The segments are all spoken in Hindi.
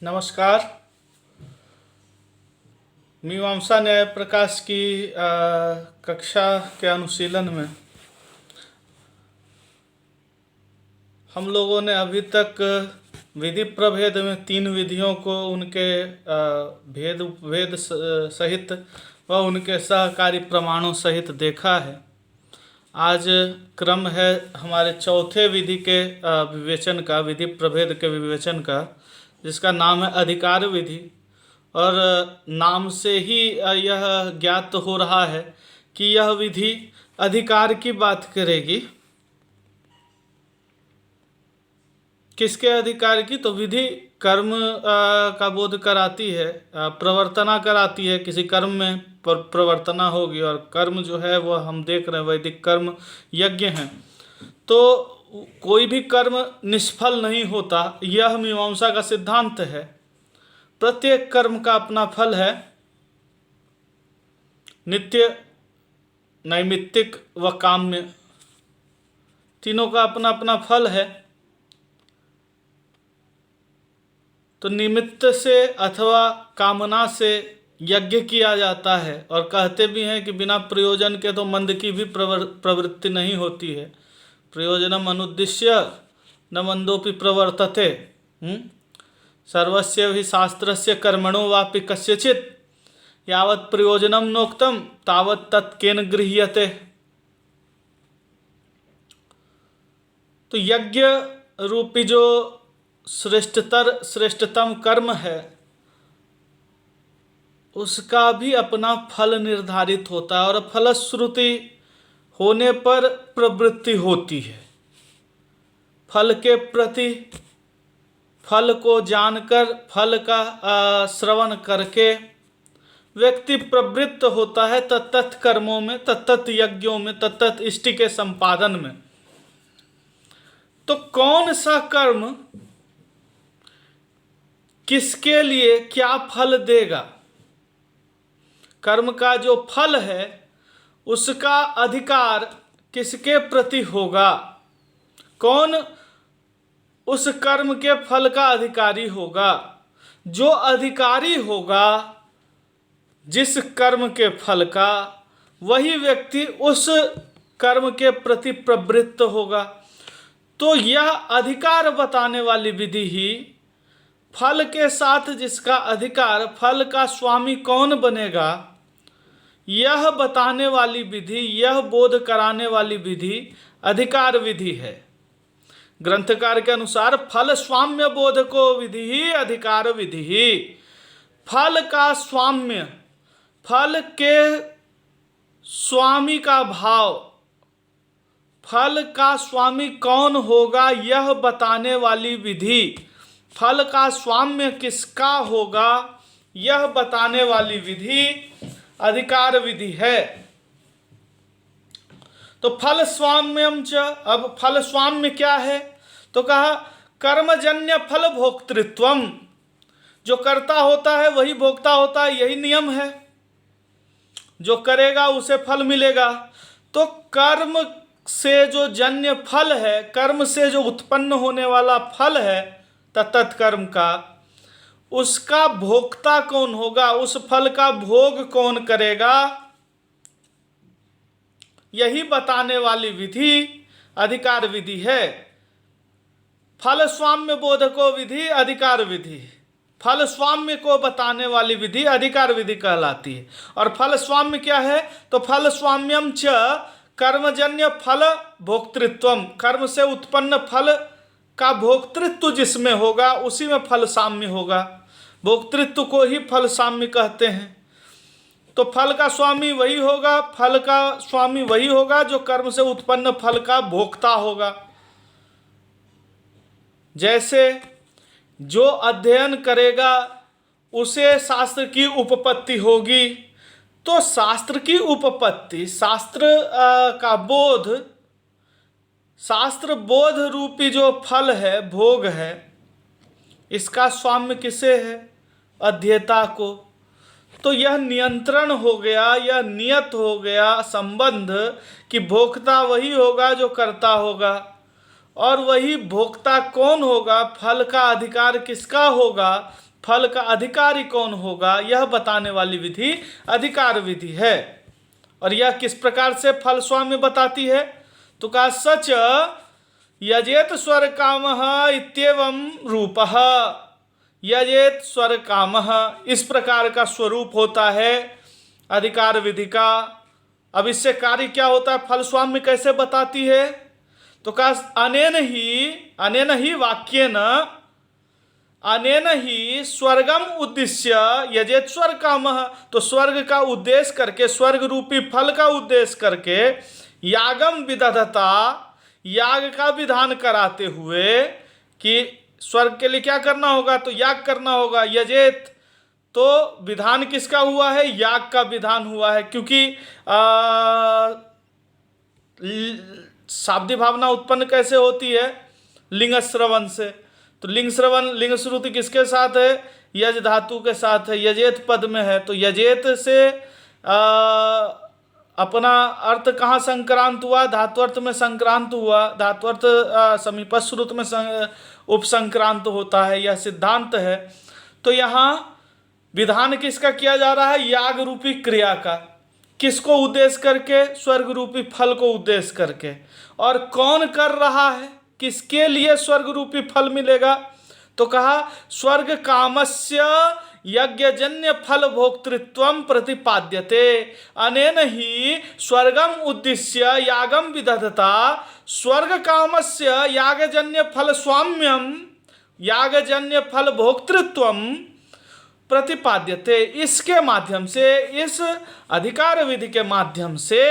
नमस्कार। मीमांसा न्याय प्रकाश की कक्षा के अनुशीलन में हम लोगों ने अभी तक विधि प्रभेद में 3 विधियों को उनके भेद उपभेद सहित व उनके सहकारी प्रमाणों सहित देखा है। आज क्रम है हमारे चौथे विधि के विवेचन का, विधि प्रभेद के विवेचन का, जिसका नाम है अधिकार विधि। और नाम से ही यह ज्ञात हो रहा है कि यह विधि अधिकार की बात करेगी। किसके अधिकार की? तो विधि कर्म का बोध कराती है, प्रवर्तना कराती है। किसी कर्म में प्रवर्तना होगी और कर्म जो है वह हम देख रहे हैं वैदिक कर्म यज्ञ हैं। तो कोई भी कर्म निष्फल नहीं होता, यह मीमांसा का सिद्धांत है। प्रत्येक कर्म का अपना फल है, नित्य, नैमित्तिक व काम्य, तीनों का अपना अपना फल है। तो निमित्त से अथवा कामना से यज्ञ किया जाता है और कहते भी हैं कि बिना प्रयोजन के तो मंद की भी प्रवृत्ति नहीं होती है। प्रयोजनम अनुद्दिश्य न मंदोपि प्रवर्तते। सर्वस्य हि शास्त्रस्य कर्मणो वापि कस्यचित् यावत् प्रयोजनम नोक्तम तावत् तत्केन गृह्यते। तो यज्ञ रूपी जो श्रेष्ठतम कर्म है उसका भी अपना फल निर्धारित होता है और फलश्रुति होने पर प्रवृत्ति होती है। फल के प्रति, फल को जानकर, फल का श्रवण करके व्यक्ति प्रवृत्त होता है तत्त कर्मों में, तत्त यज्ञों में, तत्त इष्टि के संपादन में। तो कौन सा कर्म किसके लिए क्या फल देगा, कर्म का जो फल है उसका अधिकार किसके प्रति होगा, कौन उस कर्म के फल का अधिकारी होगा? जो अधिकारी होगा जिस कर्म के फल का, वही व्यक्ति उस कर्म के प्रति प्रवृत्त होगा। तो यह अधिकार बताने वाली विधि ही, फल के साथ जिसका अधिकार, फल का स्वामी कौन बनेगा, यह बताने वाली विधि, यह बोध कराने वाली विधि अधिकार विधि है। ग्रंथकार के अनुसार फल स्वाम्य बोध को विधि ही अधिकार विधि ही। फल का स्वाम्य, फल के स्वामी का भाव, फल का स्वामी कौन होगा यह बताने वाली विधि, फल का स्वाम्य किसका होगा यह बताने वाली विधि अधिकार विधि है। तो फल स्वाम्यम च, अब फल स्वाम्य क्या है? तो कहा कर्मजन्य फल भोक्तृत्वम। जो करता होता है वही भोक्ता होता है, यही नियम है। जो करेगा उसे फल मिलेगा। तो कर्म से जो जन्य फल है, कर्म से जो उत्पन्न होने वाला फल है तत्त कर्म का, उसका भोक्ता कौन होगा, उस फल का भोग कौन करेगा, यही बताने वाली विधि अधिकार विधि है। फल स्वाम्य बोधको विधि अधिकार विधि, फल स्वाम्य को बताने वाली विधि अधिकार विधि कहलाती है। और फल स्वाम्य क्या है? तो फल स्वाम्यम च कर्मजन्य फल भोक्तृत्वम। कर्म से उत्पन्न फल का भोक्तृत्व जिसमें होगा उसी में फल साम्य होगा। भोक्तृत्व को ही फल साम्य कहते हैं। तो फल का स्वामी वही होगा, फल का स्वामी वही होगा जो कर्म से उत्पन्न फल का भोक्ता होगा। जैसे जो अध्ययन करेगा उसे शास्त्र की उपपत्ति होगी, तो शास्त्र की उपपत्ति, शास्त्र का बोध, शास्त्र बोध रूपी जो फल है, भोग है, इसका स्वाम्य किसे है? अध्येता को। तो यह नियंत्रण हो गया, यह नियत हो गया संबंध कि भोक्ता वही होगा जो करता होगा। और वही भोक्ता कौन होगा, फल का अधिकार किसका होगा, फल का अधिकारी कौन होगा, यह बताने वाली विधि अधिकार विधि है। और यह किस प्रकार से फल स्वाम्य बताती है? तो कहा सच यजेत स्वर्ग कामः इत्येवं रूपः। यजेत स्वर्ग कामः, इस प्रकार का स्वरूप होता है अधिकार विधि का। अब इससे कार्य क्या होता है, फल स्वाम्य कैसे बताती है? तो कहा अनेन ही वाक्येन अनेन ही स्वर्गम उद्देश्य यजेत स्वर्ग कामः। तो स्वर्ग का उद्देश्य करके, स्वर्ग रूपी फल का उद्देश्य करके यागम विदधता, याग का विधान कराते हुए कि स्वर्ग के लिए क्या करना होगा, तो याग करना होगा। यजेत तो विधान किसका हुआ है, याग का विधान हुआ है, क्योंकि शाब्दिक भावना उत्पन्न कैसे होती है, लिंग श्रवण से। तो लिंग श्रवण, लिंग श्रुति किसके साथ है, यज धातु के साथ है, यजेत पद में है। तो यजेत से अपना अर्थ कहाँ संक्रांत हुआ, धातु अर्थ में संक्रांत हुआ। धातु अर्थ समीपस्थ श्रुत में उपसंक्रांत होता है, यह सिद्धांत है। तो यहाँ विधान किसका किया जा रहा है, याग रूपी क्रिया का। किसको उद्देश्य करके, स्वर्ग रूपी फल को उद्देश्य करके। और कौन कर रहा है, किसके लिए स्वर्ग रूपी फल मिलेगा? तो कहा स्वर्ग कामस्य यज्ञजन्य फल भोक्तृत्वम प्रतिपाद्यते अनेन ही स्वर्गम उद्देश्य यागम विदधता स्वर्ग कामस्य यागजन्य फल स्वाम्यम यागजन्य फल भोक्तृत्वम प्रतिपाद्यते। इसके माध्यम से, इस अधिकार विधि के माध्यम से,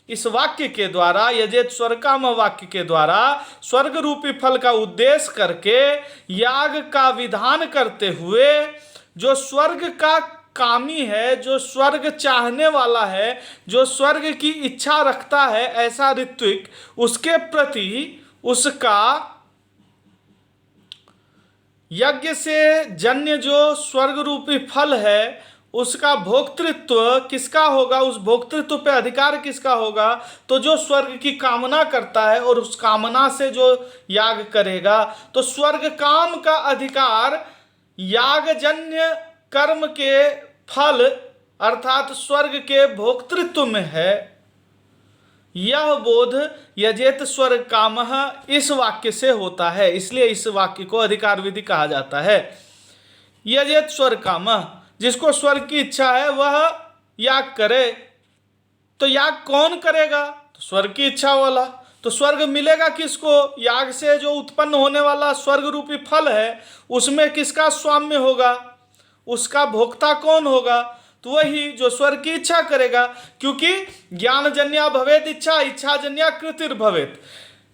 इस वाक्य के द्वारा, यजेत स्वर्ग काम वाक्य के द्वारा स्वर्ग रूपी फल का उद्देश्य करके याग का विधान करते हुए जो स्वर्ग का कामी है, जो स्वर्ग चाहने वाला है, जो स्वर्ग की इच्छा रखता है, ऐसा ऋत्विक, उसके प्रति उसका यज्ञ से जन्य जो स्वर्ग रूपी फल है उसका भोक्तृत्व किसका होगा, उस भोक्तृत्व पे अधिकार किसका होगा? तो जो स्वर्ग की कामना करता है और उस कामना से जो याग करेगा। तो स्वर्ग काम का अधिकार यागजन्य कर्म के फल अर्थात स्वर्ग के भोक्तृत्व में है। यह बोध यजेत स्वर्ग कामः इस वाक्य से होता है, इसलिए इस वाक्य को अधिकार विधि कहा जाता है। यजेत स्वर्ग कामः, जिसको स्वर्ग की इच्छा है वह याग करे। तो याग कौन करेगा? तो स्वर्ग की इच्छा वाला। तो स्वर्ग मिलेगा किसको? याग से जो उत्पन्न होने वाला स्वर्ग रूपी फल है उसमें किसका स्वाम्य होगा, उसका भोक्ता कौन होगा? तो वही जो स्वर्ग की इच्छा करेगा, क्योंकि ज्ञानजन्या भवेत इच्छा, इच्छाजन्या कृतिर भवेत।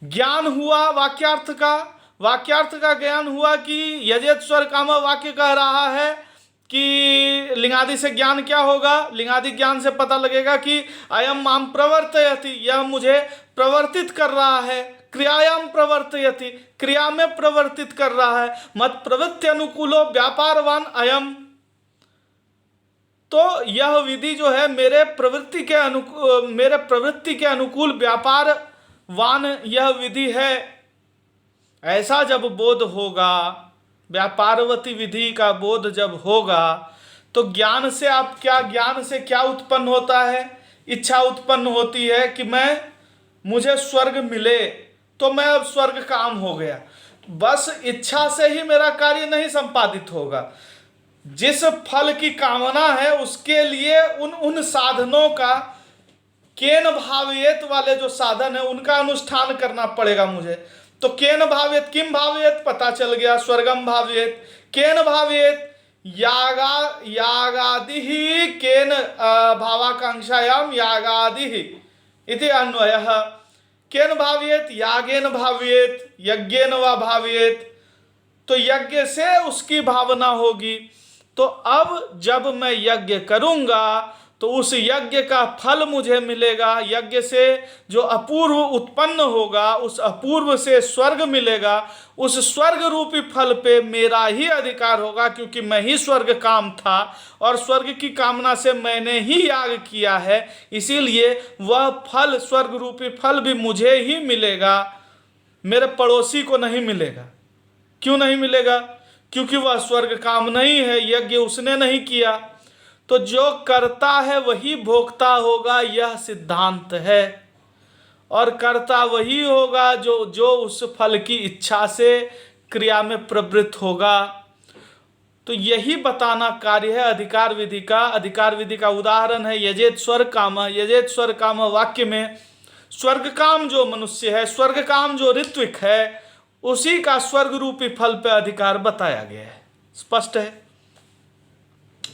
ज्ञान हुआ वाक्यार्थ का, वाक्यार्थ का ज्ञान हुआ कि यजेत स्वर्ग काम वाक्य कह रहा है कि लिंगादि से ज्ञान क्या होगा, लिंगादि ज्ञान से पता लगेगा कि अयम माम प्रवर्तयति, यह मुझे प्रवर्तित कर रहा है। क्रियायाम प्रवर्तयति, क्रिया में प्रवर्तित कर रहा है। मत प्रवृत्ति अनुकूलो व्यापारवान अयम, तो यह विधि जो है मेरे प्रवृत्ति के अनुकूल व्यापारवान यह विधि है। ऐसा जब बोध होगा, व्यापारवती विधि का बोध जब होगा, तो ज्ञान से आप क्या, ज्ञान से क्या उत्पन्न होता है? इच्छा उत्पन्न होती है कि मुझे स्वर्ग मिले, तो मैं अब स्वर्ग काम हो गया। बस इच्छा से ही मेरा कार्य नहीं संपादित होगा। जिस फल की कामना है उसके लिए उन साधनों का, केन भावेत वाले जो साधन है उनका अनुष्ठान करना पड़ेगा मुझे। तो केन भावेत, किम भावेत, पता चल गया, स्वर्गम भावेत। केन भावेत, यागादि ही, केन भावाकांक्षायाम यागादि इति अन्वयः। केन भावेत, यागेन भावेत, यज्ञेन वा भावेत। तो यज्ञ से उसकी भावना होगी। तो अब जब मैं यज्ञ करूंगा तो उस यज्ञ का फल मुझे मिलेगा। यज्ञ से जो अपूर्व उत्पन्न होगा उस अपूर्व से स्वर्ग मिलेगा। उस स्वर्ग रूपी फल पे मेरा ही अधिकार होगा, क्योंकि मैं ही स्वर्ग काम था और स्वर्ग की कामना से मैंने ही याग किया है। इसीलिए वह फल, स्वर्ग रूपी फल भी मुझे ही मिलेगा, मेरे पड़ोसी को नहीं मिलेगा। क्यों नहीं मिलेगा? क्योंकि वह स्वर्ग काम नहीं है, यज्ञ उसने नहीं किया। तो जो करता है वही भोगता होगा, यह सिद्धांत है। और करता वही होगा जो जो उस फल की इच्छा से क्रिया में प्रवृत्त होगा। तो यही बताना कार्य है अधिकार विधि का। अधिकार विधि का उदाहरण है यजेत स्वर्ग काम। यजेत स्वर्ग काम वाक्य में स्वर्ग काम जो मनुष्य है, स्वर्ग काम जो ऋत्विक है, उसी का स्वर्ग रूपी फल पे अधिकार बताया गया है। स्पष्ट है।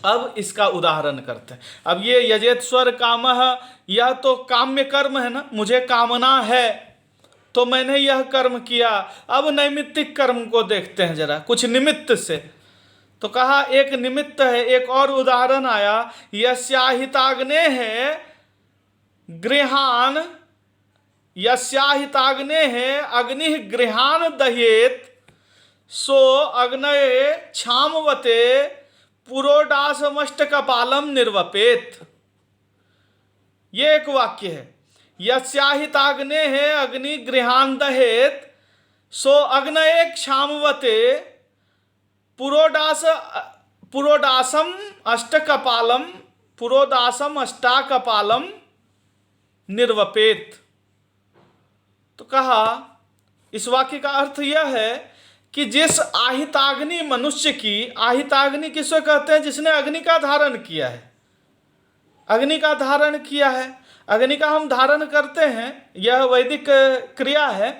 अब इसका उदाहरण करते हैं। अब ये यजेत स्वर्ग काम, यह तो काम्य कर्म है ना, मुझे कामना है तो मैंने यह कर्म किया। अब नैमित्तिक कर्म को देखते हैं जरा, कुछ निमित्त से। तो कहा एक निमित्त है। एक और उदाहरण आया, यस्याहिताग्ने है गृहान, यस्याहिताग्ने है अग्नि गृहान दहेत सो अग्नये क्षामवते पुरोडासमष्ट कपालम निर्वपेत। ये एक वाक्य है। यस्याहिताग्ने है अग्नि गृहान दहेत सो अग्नये क्षामवते पुरोडासम अष्टकपालम पुरोडासम अष्टाकपालम निर्वपेत। तो कहा इस वाक्य का अर्थ यह है कि जिस आहिताग्नि मनुष्य की, आहिताग्नि किसको कहते हैं? जिसने अग्नि का धारण किया है। अग्नि का धारण किया है, अग्नि का हम धारण करते हैं, यह वैदिक क्रिया है।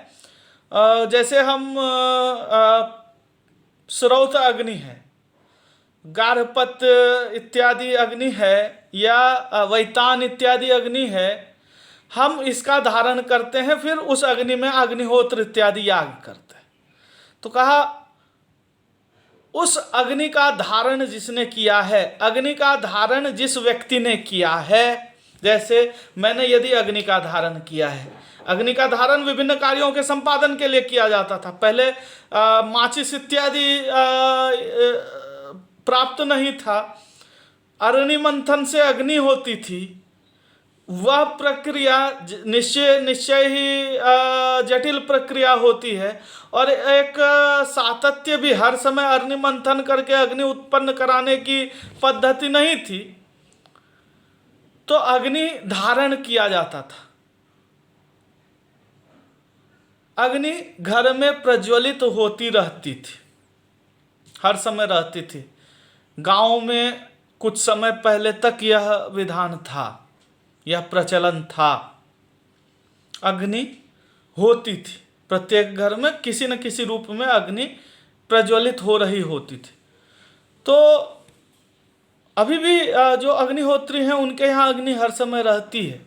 जैसे हम श्रौत अग्नि है, गार्हपत इत्यादि अग्नि है, या वैतान इत्यादि अग्नि है, हम इसका धारण करते हैं, फिर उस अग्नि में अग्निहोत्र इत्यादि याग करते हैं। तो कहा उस अग्नि का धारण जिसने किया है, अग्नि का धारण जिस व्यक्ति ने किया है, जैसे मैंने यदि अग्नि का धारण किया है, अग्नि का धारण विभिन्न कार्यों के संपादन के लिए किया जाता था। पहले माचिस इत्यादि प्राप्त नहीं था, अग्नि मंथन से अग्नि होती थी। वह प्रक्रिया निश्चय ही जटिल प्रक्रिया होती है, और एक सातत्य भी, हर समय अग्नि मंथन करके अग्नि उत्पन्न कराने की पद्धति नहीं थी। तो अग्नि धारण किया जाता था। अग्नि घर में प्रज्वलित होती रहती थी, हर समय रहती थी। गांव में कुछ समय पहले तक यह विधान था, यह प्रचलन था। अग्नि होती थी, प्रत्येक घर में किसी न किसी रूप में अग्नि प्रज्वलित हो रही होती थी। तो अभी भी जो अग्निहोत्री हैं उनके यहाँ अग्नि हर समय रहती है।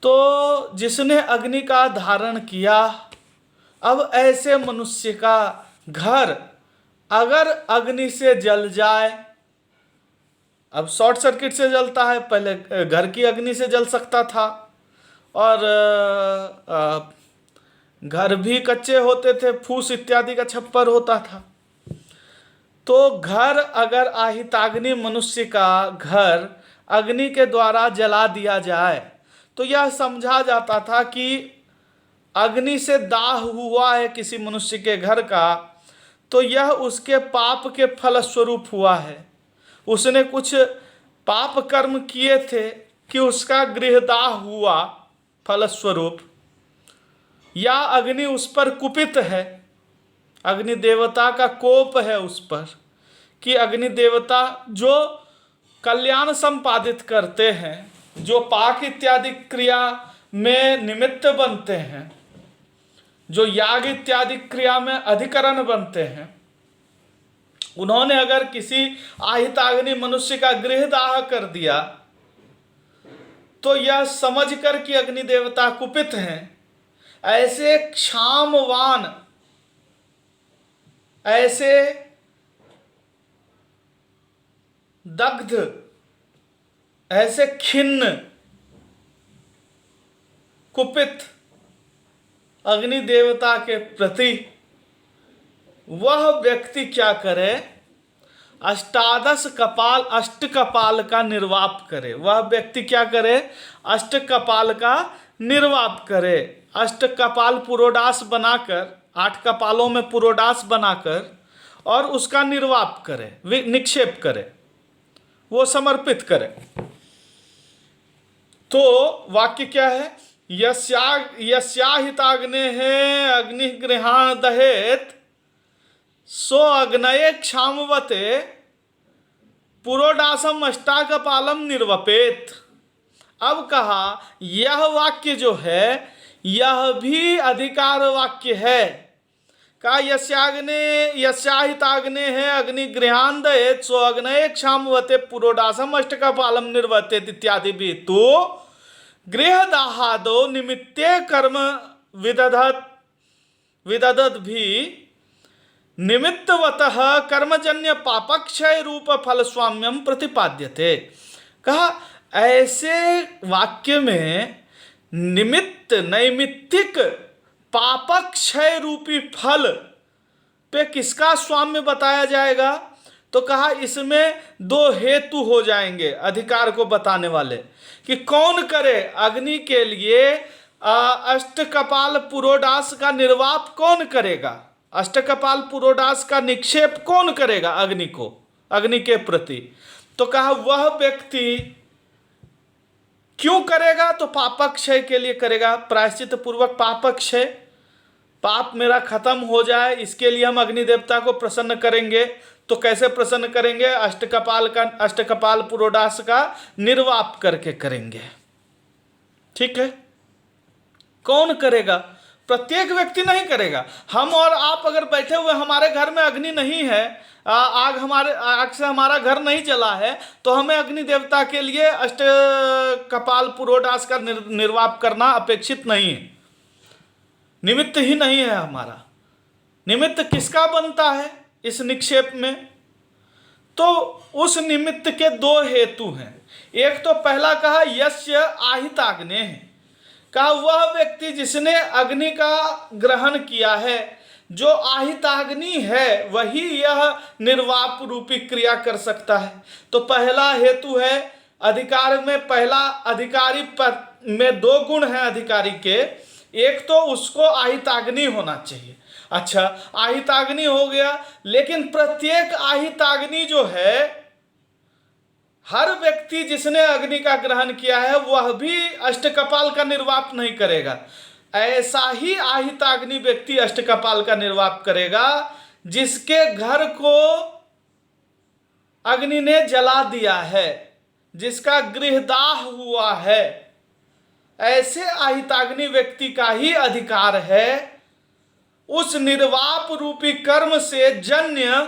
तो जिसने अग्नि का धारण किया, अब ऐसे मनुष्य का घर अगर अग्नि से जल जाए, अब शॉर्ट सर्किट से जलता है, पहले घर की अग्नि से जल सकता था, और घर भी कच्चे होते थे, फूस इत्यादि का छप्पर होता था। तो घर अगर आहिताग्नि मनुष्य का घर अग्नि के द्वारा जला दिया जाए, तो यह समझा जाता था कि अग्नि से दाह हुआ है किसी मनुष्य के घर का, तो यह उसके पाप के फलस्वरूप हुआ है। उसने कुछ पाप कर्म किए थे कि उसका गृहदाह हुआ फलस्वरूप, या अग्नि उस पर कुपित है, अग्नि देवता का कोप है उस पर, कि अग्नि देवता जो कल्याण संपादित करते हैं, जो पाक इत्यादि क्रिया में निमित्त बनते हैं, जो याग इत्यादि क्रिया में अधिकरण बनते हैं, उन्होंने अगर किसी आहिताग्नि मनुष्य का गृहदाह कर दिया, तो यह समझकर कि अग्नि देवता कुपित हैं, ऐसे क्षामवान, ऐसे दग्ध, ऐसे खिन्न, कुपित अग्नि देवता के प्रति वह व्यक्ति क्या करे? अष्टादश कपाल, अष्ट कपाल का निर्वाप करे। वह व्यक्ति क्या करे? अष्ट कपाल का निर्वाप करे। अष्ट कपाल पुरोडास बनाकर 8 कपालों में पुरोडास बनाकर और उसका निर्वाप करे, निक्षेप करे, वो समर्पित करे। तो वाक्य क्या है? यस्याहिताग्नेः अग्निगृहाण दहेत सो अग्नये क्षामवते पुरोडासम अष्टाकपालम निर्वपेत। अब कहा यह वाक्य जो है यह भी अधिकार वाक्य है। कहा यस्याहिताग्ने है अग्निगृहान दहेत सो अग्नये क्षामवते पुरोडासम अष्टकपालम निर्वपेत इत्यादि भी। तो गृहदाहादो निमित्ते कर्म विदधत भी निमित्तवतः कर्मजन्य पापक्षय रूप फल स्वाम्यम प्रतिपाद्यते। कहा ऐसे वाक्य में निमित्त नैमित्तिक पापक्षय रूपी फल पे किसका स्वाम्य बताया जाएगा? तो कहा इसमें 2 हेतु हो जाएंगे अधिकार को बताने वाले कि कौन करे अग्नि के लिए अष्टकपाल पुरोडास का निर्वाप कौन करेगा, अष्टकपाल पुरोडास का निक्षेप कौन करेगा अग्नि को, अग्नि के प्रति। तो कहा वह व्यक्ति क्यों करेगा? तो पापक्षय के लिए करेगा, प्रायश्चित पूर्वक पापक्षय, पाप मेरा खत्म हो जाए इसके लिए हम अग्नि देवता को प्रसन्न करेंगे। तो कैसे प्रसन्न करेंगे? अष्टकपाल पुरोडास का निर्वाप करके करेंगे। ठीक है, कौन करेगा? प्रत्येक व्यक्ति नहीं करेगा। हम और आप अगर बैठे हुए हमारे घर में अग्नि नहीं है, आग से हमारा घर नहीं जला है, तो हमें अग्नि देवता के लिए अष्टकपाल पुरोडास का निर्वाप करना अपेक्षित नहीं है, निमित्त ही नहीं है हमारा। निमित्त किसका बनता है इस निक्षेप में? तो उस निमित्त के 2 हेतु हैं। एक तो पहला कहा यस्य आहिताग्ने है, कहा वह व्यक्ति जिसने अग्नि का ग्रहण किया है, जो आहिताग्नि है वही यह निर्वाप रूपी क्रिया कर सकता है। तो पहला हेतु है अधिकार में, पहला अधिकारी पद में 2 गुण हैं अधिकारी के। एक तो उसको आहिताग्नि होना चाहिए। अच्छा, आहिताग्नि हो गया, लेकिन प्रत्येक आहिताग्नि जो है, हर व्यक्ति जिसने अग्नि का ग्रहण किया है वह भी अष्टकपाल का निर्वाप नहीं करेगा। ऐसा ही आहिताग्नि व्यक्ति अष्टकपाल का निर्वाप करेगा जिसके घर को अग्नि ने जला दिया है, जिसका गृहदाह हुआ है। ऐसे आहिताग्नि व्यक्ति का ही अधिकार है उस निर्वाप रूपी कर्म से जन्य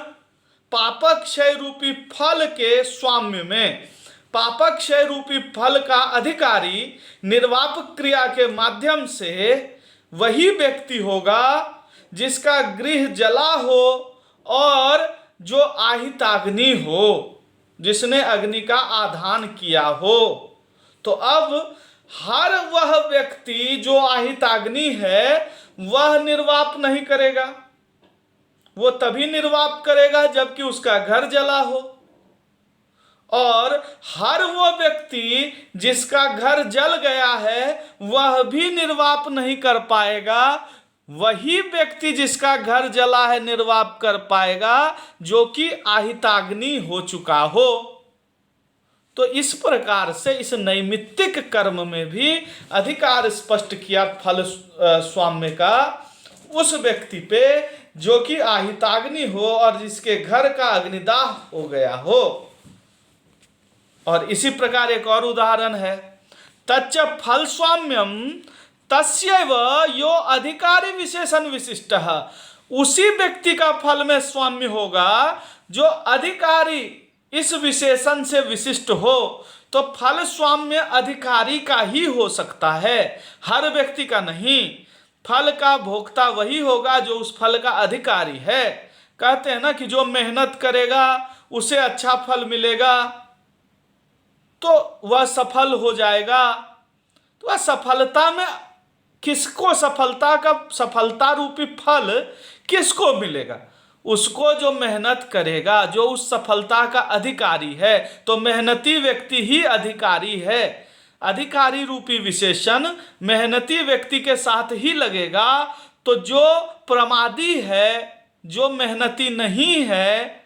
पापक्षय रूपी फल के स्वाम्य में। पापक्षय रूपी फल का अधिकारी निर्वाप क्रिया के माध्यम से वही व्यक्ति होगा जिसका गृह जला हो और जो आहिताग्नि हो, जिसने अग्नि का आधान किया हो। तो अब हर वह व्यक्ति जो आहिताग्नि है वह निर्वाप नहीं करेगा। वो तभी निर्वाप करेगा जबकि उसका घर जला हो। और हर वो व्यक्ति जिसका घर जल गया है वह भी निर्वाप नहीं कर पाएगा। वही व्यक्ति जिसका घर जला है निर्वाप कर पाएगा जो कि आहिताग्नि हो चुका हो। तो इस प्रकार से इस नैमित्तिक कर्म में भी अधिकार स्पष्ट किया फल स्वाम्य का उस व्यक्ति पे जो कि आहिताग्नि हो और जिसके घर का अग्निदाह हो गया हो। और इसी प्रकार एक और उदाहरण है, तच्च फल स्वाम्यम तस्यैव यो अधिकारी विशेषण विशिष्टः। उसी व्यक्ति का फल में स्वाम्य होगा जो अधिकारी इस विशेषण से विशिष्ट हो। तो फल स्वाम्य अधिकारी का ही हो सकता है, हर व्यक्ति का नहीं। फल का भोक्ता वही होगा जो उस फल का अधिकारी है। कहते हैं ना कि जो मेहनत करेगा उसे अच्छा फल मिलेगा, तो वह सफल हो जाएगा। तो वह सफलता में किसको सफलता रूपी फल किसको मिलेगा? उसको जो मेहनत करेगा, जो उस सफलता का अधिकारी है। तो मेहनती व्यक्ति ही अधिकारी है। अधिकारी रूपी विशेषण मेहनती व्यक्ति के साथ ही लगेगा तो जो प्रमादी है, जो मेहनती नहीं है,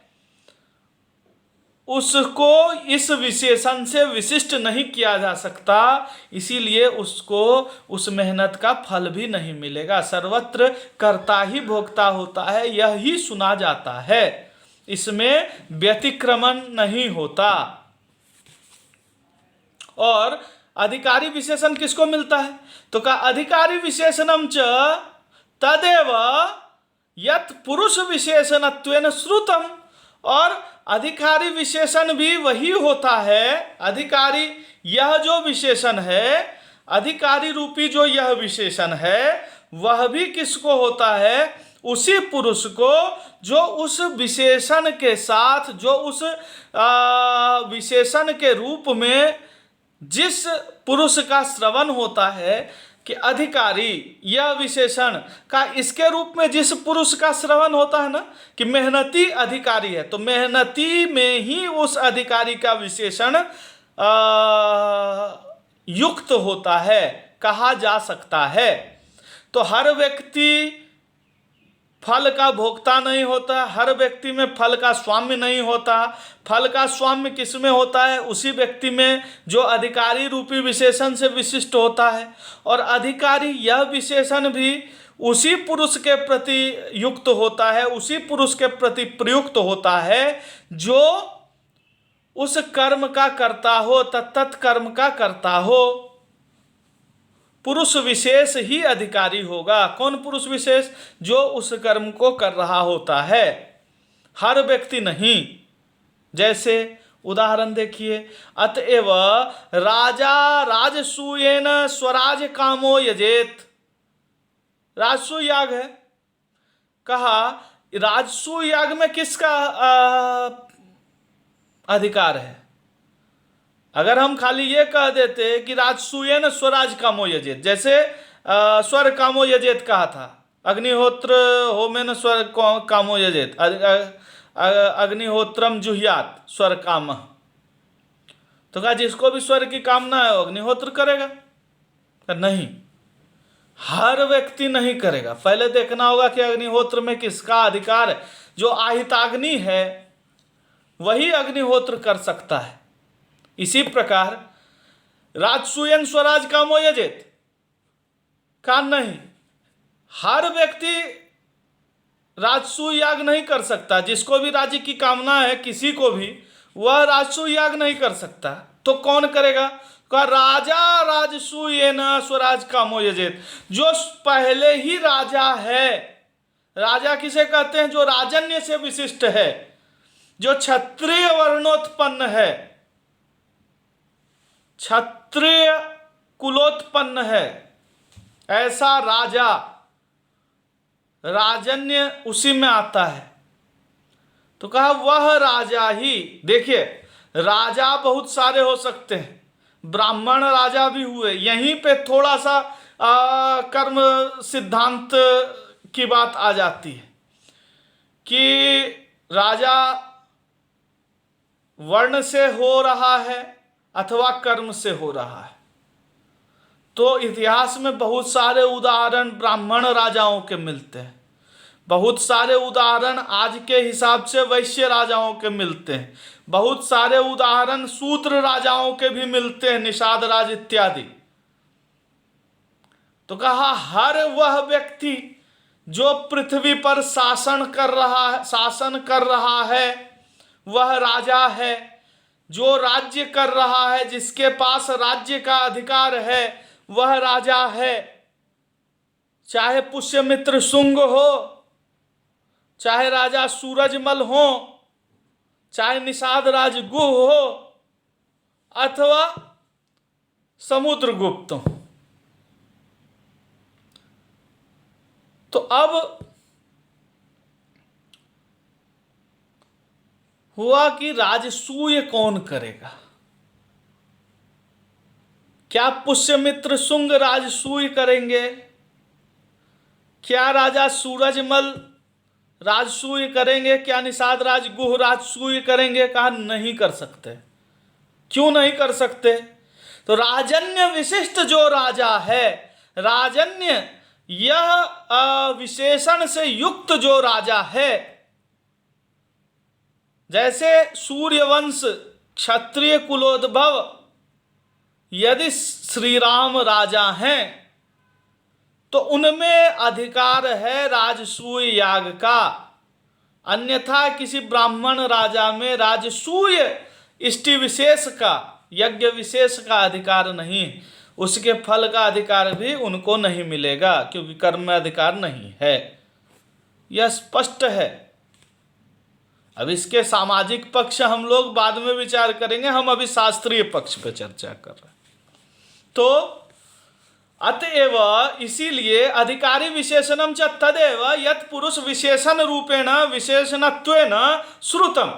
उसको इस विशेषण से विशिष्ट नहीं किया जा सकता, इसीलिए उसको उस मेहनत का फल भी नहीं मिलेगा। सर्वत्र कर्ता ही भोक्ता होता है, यह ही सुना जाता है, इसमें व्यतिक्रमण नहीं होता। और अधिकारी विशेषण किसको मिलता है? तो कहा अधिकारी विशेषणम च तदेव यत् पुरुष विशेषणत्वेन श्रुतम। और अधिकारी विशेषण भी वही होता है। अधिकारी यह जो विशेषण है, अधिकारी रूपी जो यह विशेषण है, वह भी किसको होता है? उसी पुरुष को जो उस विशेषण के साथ, जो उस विशेषण के रूप में जिस पुरुष का श्रवण होता है कि अधिकारी, यह विशेषण का इसके रूप में जिस पुरुष का श्रवण होता है ना कि मेहनती अधिकारी है, तो मेहनती में ही उस अधिकारी का विशेषण युक्त होता है, कहा जा सकता है। तो हर व्यक्ति फल का भोक्ता नहीं होता, हर व्यक्ति में फल का स्वाम्य नहीं होता। फल का स्वाम्य किसमें होता है? उसी व्यक्ति में जो अधिकारी रूपी विशेषण से विशिष्ट होता है। और अधिकारी यह विशेषण भी उसी पुरुष के प्रति युक्त होता है, उसी पुरुष के प्रति प्रयुक्त होता है जो उस कर्म का करता हो, तत्त कर्म का करता हो। पुरुष विशेष ही अधिकारी होगा। कौन पुरुष विशेष? जो उस कर्म को कर रहा होता है, हर व्यक्ति नहीं। जैसे उदाहरण देखिए, अतएव राजा राजसूयेन स्वराज कामो यजेत। राजसूय याग है, कहा राजसूय याग में किसका अधिकार है? अगर हम खाली ये कह देते कि राजसूयेन स्वराज कामो यजेत, जैसे स्वर कामो यजेत कहा था, अग्निहोत्र होमेन स्वर कामो यजेत, अग्निहोत्रम जुह्यात स्वर काम। तो कहा जिसको भी स्वर की कामना है वो अग्निहोत्र करेगा? नहीं, हर व्यक्ति नहीं करेगा। पहले देखना होगा कि अग्निहोत्र में किसका अधिकार है। जो आहिताग्नि है वही अग्निहोत्र कर सकता है। इसी प्रकार राजसूयन स्वराज कामो यजेत का नहीं, हर व्यक्ति राजसूय याग नहीं कर सकता। जिसको भी राज्य की कामना है, किसी को भी, वह राजसूय याग नहीं कर सकता। तो कौन करेगा? का राजा राजसूयेन स्वराज कामो यजेत, जो पहले ही राजा है। राजा किसे कहते हैं? जो राजन्य से विशिष्ट है, जो क्षत्रिय वर्णोत्पन्न है, क्षत्रिय कुलोत्पन्न है, ऐसा राजा, राजन्य उसी में आता है। तो कहा वह राजा ही। देखिए, राजा बहुत सारे हो सकते हैं, ब्राह्मण राजा भी हुए। यहीं पे थोड़ा सा कर्म सिद्धांत की बात आ जाती है कि राजा वर्ण से हो रहा है अथवा कर्म से हो रहा है। तो इतिहास में बहुत सारे उदाहरण ब्राह्मण राजाओं के मिलते हैं, बहुत सारे उदाहरण आज के हिसाब से वैश्य राजाओं के मिलते हैं, बहुत सारे उदाहरण शूद्र राजाओं के भी मिलते हैं, निषाद राज इत्यादि। तो कहा हर वह व्यक्ति जो पृथ्वी पर शासन कर रहा है वह राजा है। जो राज्य कर रहा है, जिसके पास राज्य का अधिकार है, वह राजा है। चाहे पुष्यमित्र शुंग हो, चाहे राजा सूरजमल हो, चाहे निषाद राज गुह हो, अथवा समुद्रगुप्त हो। तो अब हुआ कि राजसूय कौन करेगा? क्या पुष्यमित्र शुंग राजसूय करेंगे? क्या राजा सूरजमल राजसूय करेंगे? क्या निषाद राज गुह राजसूय करेंगे? कहा नहीं कर सकते। क्यों नहीं कर सकते? तो राजन्य विशिष्ट जो राजा है, राजन्य यह विशेषण से युक्त जो राजा है, जैसे सूर्यवंश क्षत्रिय कुलोद्भव यदि श्री राम राजा हैं तो उनमें अधिकार है राजसूय याग का, अन्यथा किसी ब्राह्मण राजा में राजसूय इष्टि विशेष का, यज्ञ विशेष का अधिकार नहीं, उसके फल का अधिकार भी उनको नहीं मिलेगा, क्योंकि कर्म में अधिकार नहीं है। यह स्पष्ट है। अब इसके सामाजिक पक्ष हम लोग बाद में विचार करेंगे, हम अभी शास्त्रीय पक्ष पे चर्चा कर रहे हैं। तो अतएव इसीलिए अधिकारी विशेषणम च तदेव यत् पुरुष विशेषण रूपेण विशेषणत्वेन श्रुतम।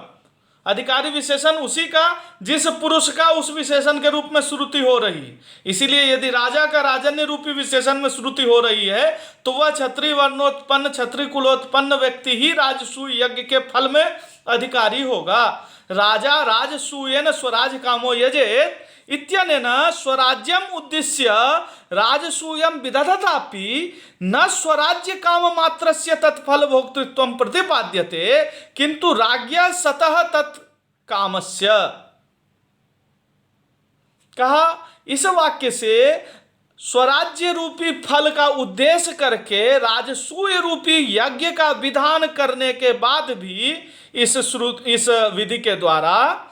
अधिकारी विशेषण उसी का जिस पुरुष का उस विशेषण के रूप में श्रुति हो रही है। इसीलिए यदि राजा का राजन्य रूपी विशेषण में श्रुति हो रही है तो वह क्षत्रिय वर्णोत्पन्न क्षत्रिय कुलोत्पन्न व्यक्ति ही राजसूय यज्ञ के फल में अधिकारी होगा। राजा राजसूयेन स्वराज कामो यजेत इत्यनेन स्वराज्यम उद्दिश्य राजसूयम विदधतापि न स्वराज्य काम मात्रस्य तत्फल भोक्तृत्वं प्रतिपाद्यते किंतु राज्ञा सतः तत्कामस्य। कहा इस वाक्य से स्वराज्य रूपी फल का उद्देश्य करके राजसूय रूपी यज्ञ का विधान करने के बाद भी इस विधि के द्वारा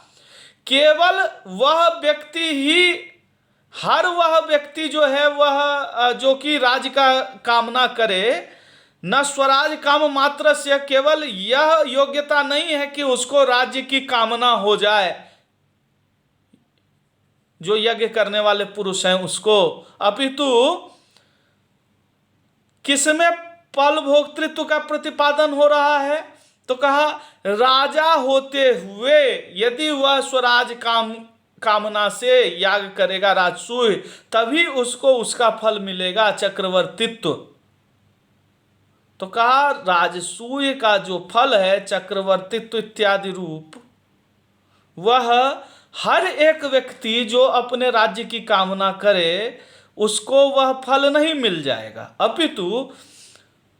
केवल वह व्यक्ति ही, हर वह व्यक्ति जो है वह जो कि राज्य का कामना करे, न स्वराज काम मात्र से, केवल यह योग्यता नहीं है कि उसको राज्य की कामना हो जाए जो यज्ञ करने वाले पुरुष हैं उसको, अपितु किसमें फल भोक्तृत्व का प्रतिपादन हो रहा है। तो कहा राजा होते हुए यदि वह स्वराज कामना से याग करेगा राजसूय, तभी उसको उसका फल मिलेगा चक्रवर्तित्व। तो कहा राजसूय का जो फल है चक्रवर्तित्व इत्यादि रूप, वह हर एक व्यक्ति जो अपने राज्य की कामना करे उसको वह फल नहीं मिल जाएगा, अपितु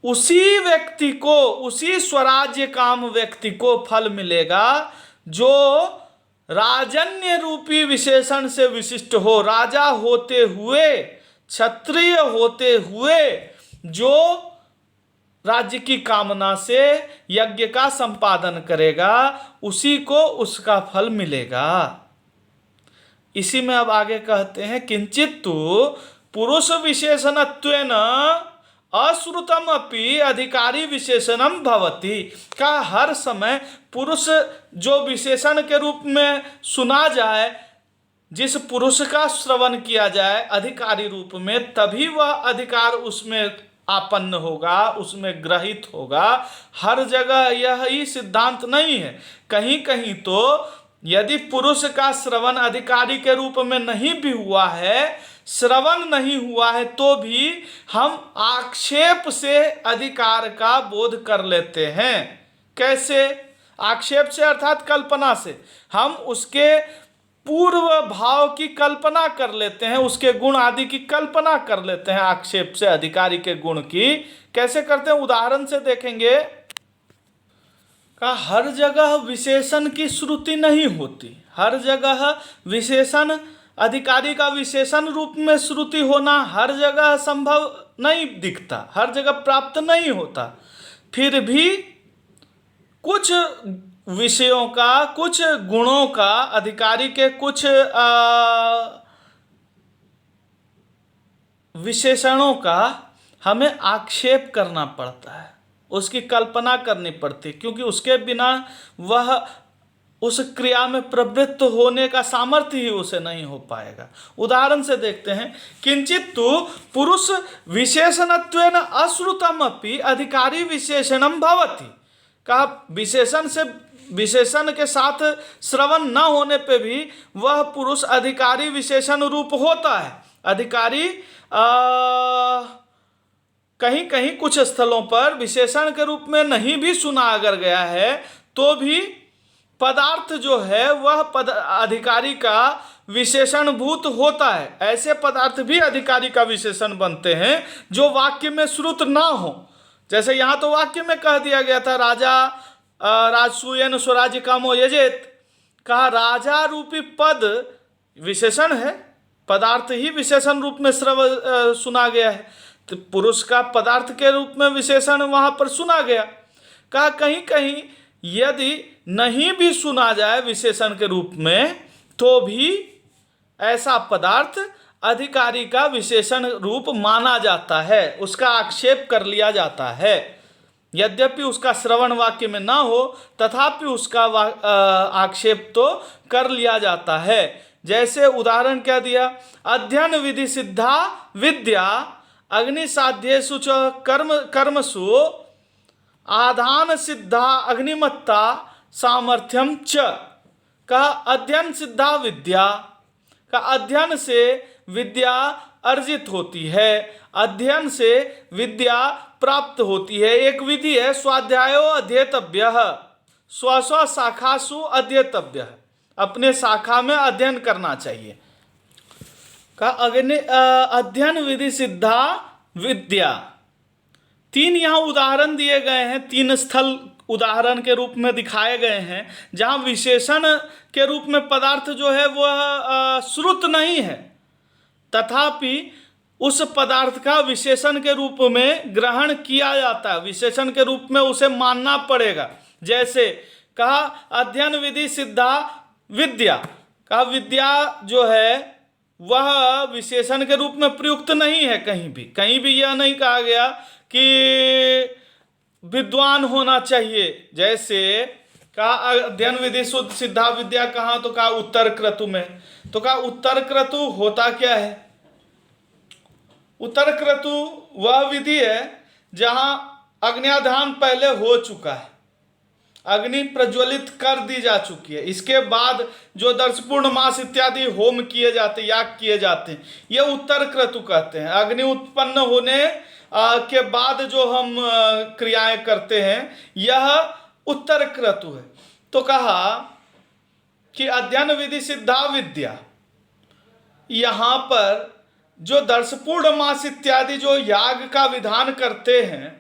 उसी व्यक्ति को, उसी स्वराज्य काम व्यक्ति को फल मिलेगा जो राजन्य रूपी विशेषण से विशिष्ट हो। राजा होते हुए, क्षत्रिय होते हुए जो राज्य की कामना से यज्ञ का संपादन करेगा उसी को उसका फल मिलेगा। इसी में अब आगे कहते हैं किंचित्तु पुरुष विशेषणत्वेन अश्रुतम अपि अधिकारी विशेषणम भवति। का हर समय पुरुष जो विशेषण के रूप में सुना जाए, जिस पुरुष का श्रवण किया जाए अधिकारी रूप में, तभी वह अधिकार उसमें आपन्न होगा, उसमें ग्रहित होगा। हर जगह यही सिद्धांत नहीं है। कहीं कहीं तो यदि पुरुष का श्रवण अधिकारी के रूप में नहीं भी हुआ है, श्रवण नहीं हुआ है, तो भी हम आक्षेप से अधिकार का बोध कर लेते हैं। कैसे? आक्षेप से अर्थात कल्पना से। हम उसके पूर्व भाव की कल्पना कर लेते हैं, उसके गुण आदि की कल्पना कर लेते हैं आक्षेप से अधिकारी के गुण की। कैसे करते हैं? उदाहरण से देखेंगे। का हर जगह विशेषण की श्रुति नहीं होती, हर जगह विशेषण अधिकारी का विशेषण रूप में श्रुति होना हर जगह संभव नहीं दिखता, हर जगह प्राप्त नहीं होता। फिर भी कुछ विषयों का, कुछ गुणों का, अधिकारी के कुछ विशेषणों का हमें आक्षेप करना पड़ता है, उसकी कल्पना करनी पड़ती, क्योंकि उसके बिना वह उस क्रिया में प्रवृत्त होने का सामर्थ्य ही उसे नहीं हो पाएगा। उदाहरण से देखते हैं। किंचित्तु पुरुष विशेषणत्वेन अश्रुतमपि अधिकारी विशेषणम भवति। कहा विशेषण से, विशेषण के साथ श्रवण न होने पे भी वह पुरुष अधिकारी विशेषण रूप होता है। अधिकारी कहीं कहीं कुछ स्थलों पर विशेषण के रूप में नहीं भी सुना अगर गया है तो भी पदार्थ जो है वह अधिकारी का विशेषणभूत होता है। ऐसे पदार्थ भी अधिकारी का विशेषण बनते हैं जो वाक्य में श्रुत ना हो। जैसे यहाँ तो वाक्य में कह दिया गया था राजा राजसूयेन स्वराज्य कामो यजेत, कहा राजा रूपी पद विशेषण है, पदार्थ ही विशेषण रूप में सुना गया है, तो पुरुष का पदार्थ के रूप में विशेषण वहाँ पर सुना गया। कहा कहीं कहीं यदि नहीं भी सुना जाए विशेषण के रूप में तो भी ऐसा पदार्थ अधिकारी का विशेषण रूप माना जाता है, उसका आक्षेप कर लिया जाता है। यद्यपि उसका श्रवण वाक्य में ना हो तथापि उसका आक्षेप तो कर लिया जाता है। जैसे उदाहरण क्या दिया, अध्ययन विधि सिद्धा विद्या अग्नि साध्येषु च कर्मसु आधान सिद्धा अग्निमत्ता सामर्थ्यम च। कहा अध्ययन सिद्धा विद्या, का अध्ययन से विद्या अर्जित होती है, अध्ययन से विद्या प्राप्त होती है। एक विधि है स्वाध्यायो अध्येतव्य, स्व स्व शाखासु अध्येतव्य, अपने शाखा में अध्ययन करना चाहिए। का अध्ययन विधि सिद्धा विद्या, तीन यहाँ उदाहरण दिए गए हैं, तीन स्थल उदाहरण के रूप में दिखाए गए हैं जहाँ विशेषण के रूप में पदार्थ जो है वह श्रुत नहीं है, तथापि उस पदार्थ का विशेषण के रूप में ग्रहण किया जाता है, विशेषण के रूप में उसे मानना पड़ेगा। जैसे कहा अध्ययन विधि सिद्धा विद्या, कहा विद्या जो है वह विशेषण के रूप में प्रयुक्त नहीं है, कहीं भी यह नहीं कहा गया कि विद्वान होना चाहिए। जैसे कहा अध्ययन विधि सिद्धा विद्या, कहाँ तो कहा उत्तर क्रतु में, तो कहा उत्तर क्रतु होता क्या है, उत्तर क्रतु वह विधि है जहाँ अग्न्याधान पहले हो चुका है, अग्नि प्रज्वलित कर दी जा चुकी है, इसके बाद जो दर्श पूर्णमास इत्यादि होम किए जाते, याग किए जाते हैं, ये उत्तर क्रतु कहते हैं। अग्नि उत्पन्न होने के बाद जो हम क्रियाएं करते हैं यह उत्तर क्रतु है। तो कहा कि अध्ययन विधि सिद्धा विद्या, यहाँ पर जो दर्श पूर्णमास इत्यादि जो याग का विधान करते हैं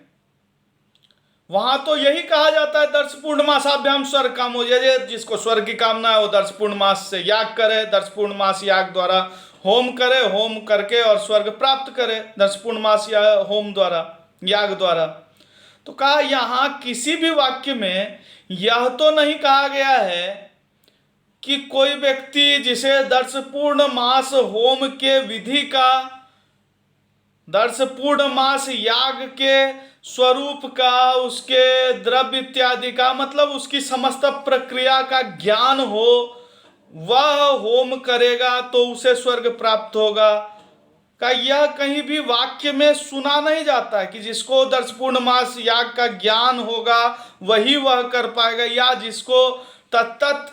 वहां तो यही कहा जाता है दर्श पूर्णमासाभ्याम स्वर्ग कामो यजेत, जिसको स्वर्ग की कामना है वो दर्श पूर्णमास से याग करे, दर्श पूर्णमास याग द्वारा होम करे, होम करके और स्वर्ग प्राप्त करे दर्श पूर्णमास या होम द्वारा, याग द्वारा। तो कहा यहाँ किसी भी वाक्य में यह तो नहीं कहा गया है कि कोई व्यक्ति जिसे दर्श पूर्णमास होम के विधि का, दर्श पूर्णमास याग के स्वरूप का, उसके द्रव्य इत्यादि का, मतलब उसकी समस्त प्रक्रिया का ज्ञान हो, वह होम करेगा तो उसे स्वर्ग प्राप्त होगा। का यह कहीं भी वाक्य में सुना नहीं जाता है कि जिसको दर्श पूर्णमास याग का ज्ञान होगा वही वह कर पाएगा, या जिसको तत्त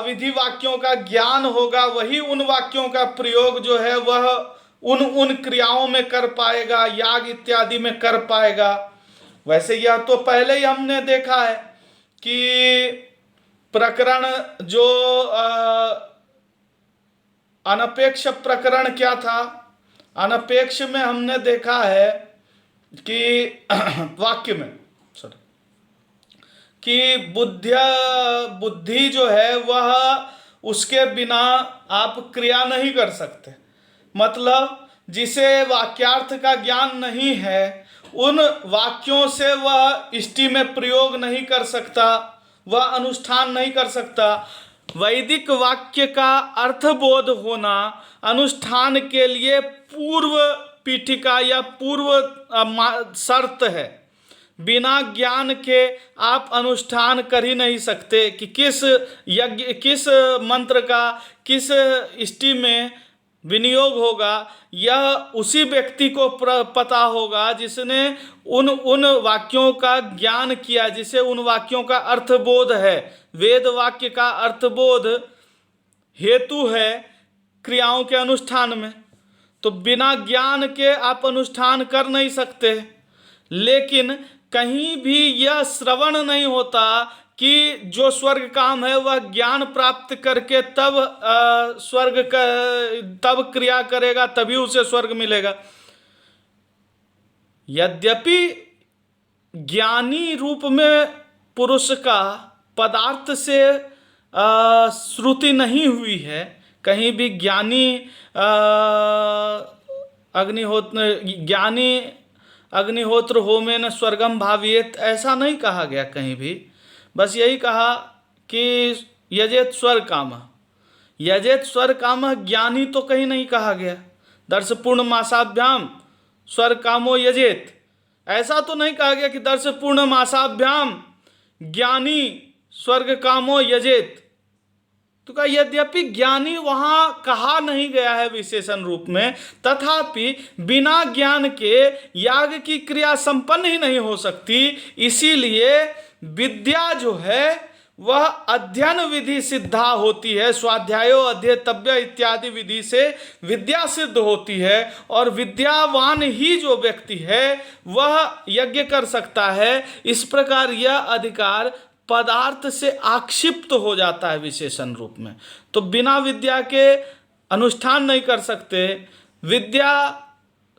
विधि वाक्यों का ज्ञान होगा वही उन वाक्यों का प्रयोग जो है वह उन क्रियाओं में कर पाएगा, याग इत्यादि में कर पाएगा। वैसे यह तो पहले ही हमने देखा है कि प्रकरण जो अनपेक्ष प्रकरण क्या था, अनपेक्ष में हमने देखा है कि वाक्य में कि बुद्धि जो है वह उसके बिना आप क्रिया नहीं कर सकते, मतलब जिसे वाक्यार्थ का ज्ञान नहीं है उन वाक्यों से वह इष्टि में प्रयोग नहीं कर सकता, वह अनुष्ठान नहीं कर सकता। वैदिक वाक्य का अर्थबोध होना अनुष्ठान के लिए पूर्व पीठिका या पूर्व शर्त है। बिना ज्ञान के आप अनुष्ठान कर ही नहीं सकते कि किस यज्ञ, किस मंत्र का किस इष्टि में विनियोग होगा, यह उसी व्यक्ति को पता होगा जिसने उन वाक्यों का ज्ञान किया, जिसे उन वाक्यों का अर्थबोध है। वेद वाक्य का अर्थबोध हेतु है क्रियाओं के अनुष्ठान में, तो बिना ज्ञान के आप अनुष्ठान कर नहीं सकते। लेकिन कहीं भी यह श्रवण नहीं होता कि जो स्वर्ग काम है वह ज्ञान प्राप्त करके तब तब क्रिया करेगा, तभी उसे स्वर्ग मिलेगा। यद्यपि ज्ञानी रूप में पुरुष का पदार्थ से श्रुति नहीं हुई है, कहीं भी अग्निहोत्र होमेन स्वर्गम भावियेत ऐसा नहीं कहा गया कहीं भी। बस यही कहा कि यजेत स्वर्ग काम, यजेत स्वर्ग काम, ज्ञानी तो कहीं नहीं कहा गया। दर्श पूर्ण मासाभ्याम स्वर्ग कामो यजेत, ऐसा तो नहीं कहा गया कि दर्श पूर्ण मासाभ्याम ज्ञानी स्वर्ग कामो यजेत। तो कहा यद्यपि ज्ञानी वहां कहा नहीं गया है विशेषण रूप में, तथापि बिना ज्ञान के याग की क्रिया संपन्न ही नहीं हो सकती। इसीलिए विद्या जो है वह अध्ययन विधि सिद्धा होती है, स्वाध्यायो अध्येतव्य इत्यादि विधि से विद्या सिद्ध होती है। और विद्यावान ही जो व्यक्ति है वह यज्ञ कर सकता है। इस प्रकार यह अधिकार पदार्थ से आक्षिप्त हो जाता है विशेषण रूप में। तो बिना विद्या के अनुष्ठान नहीं कर सकते। विद्या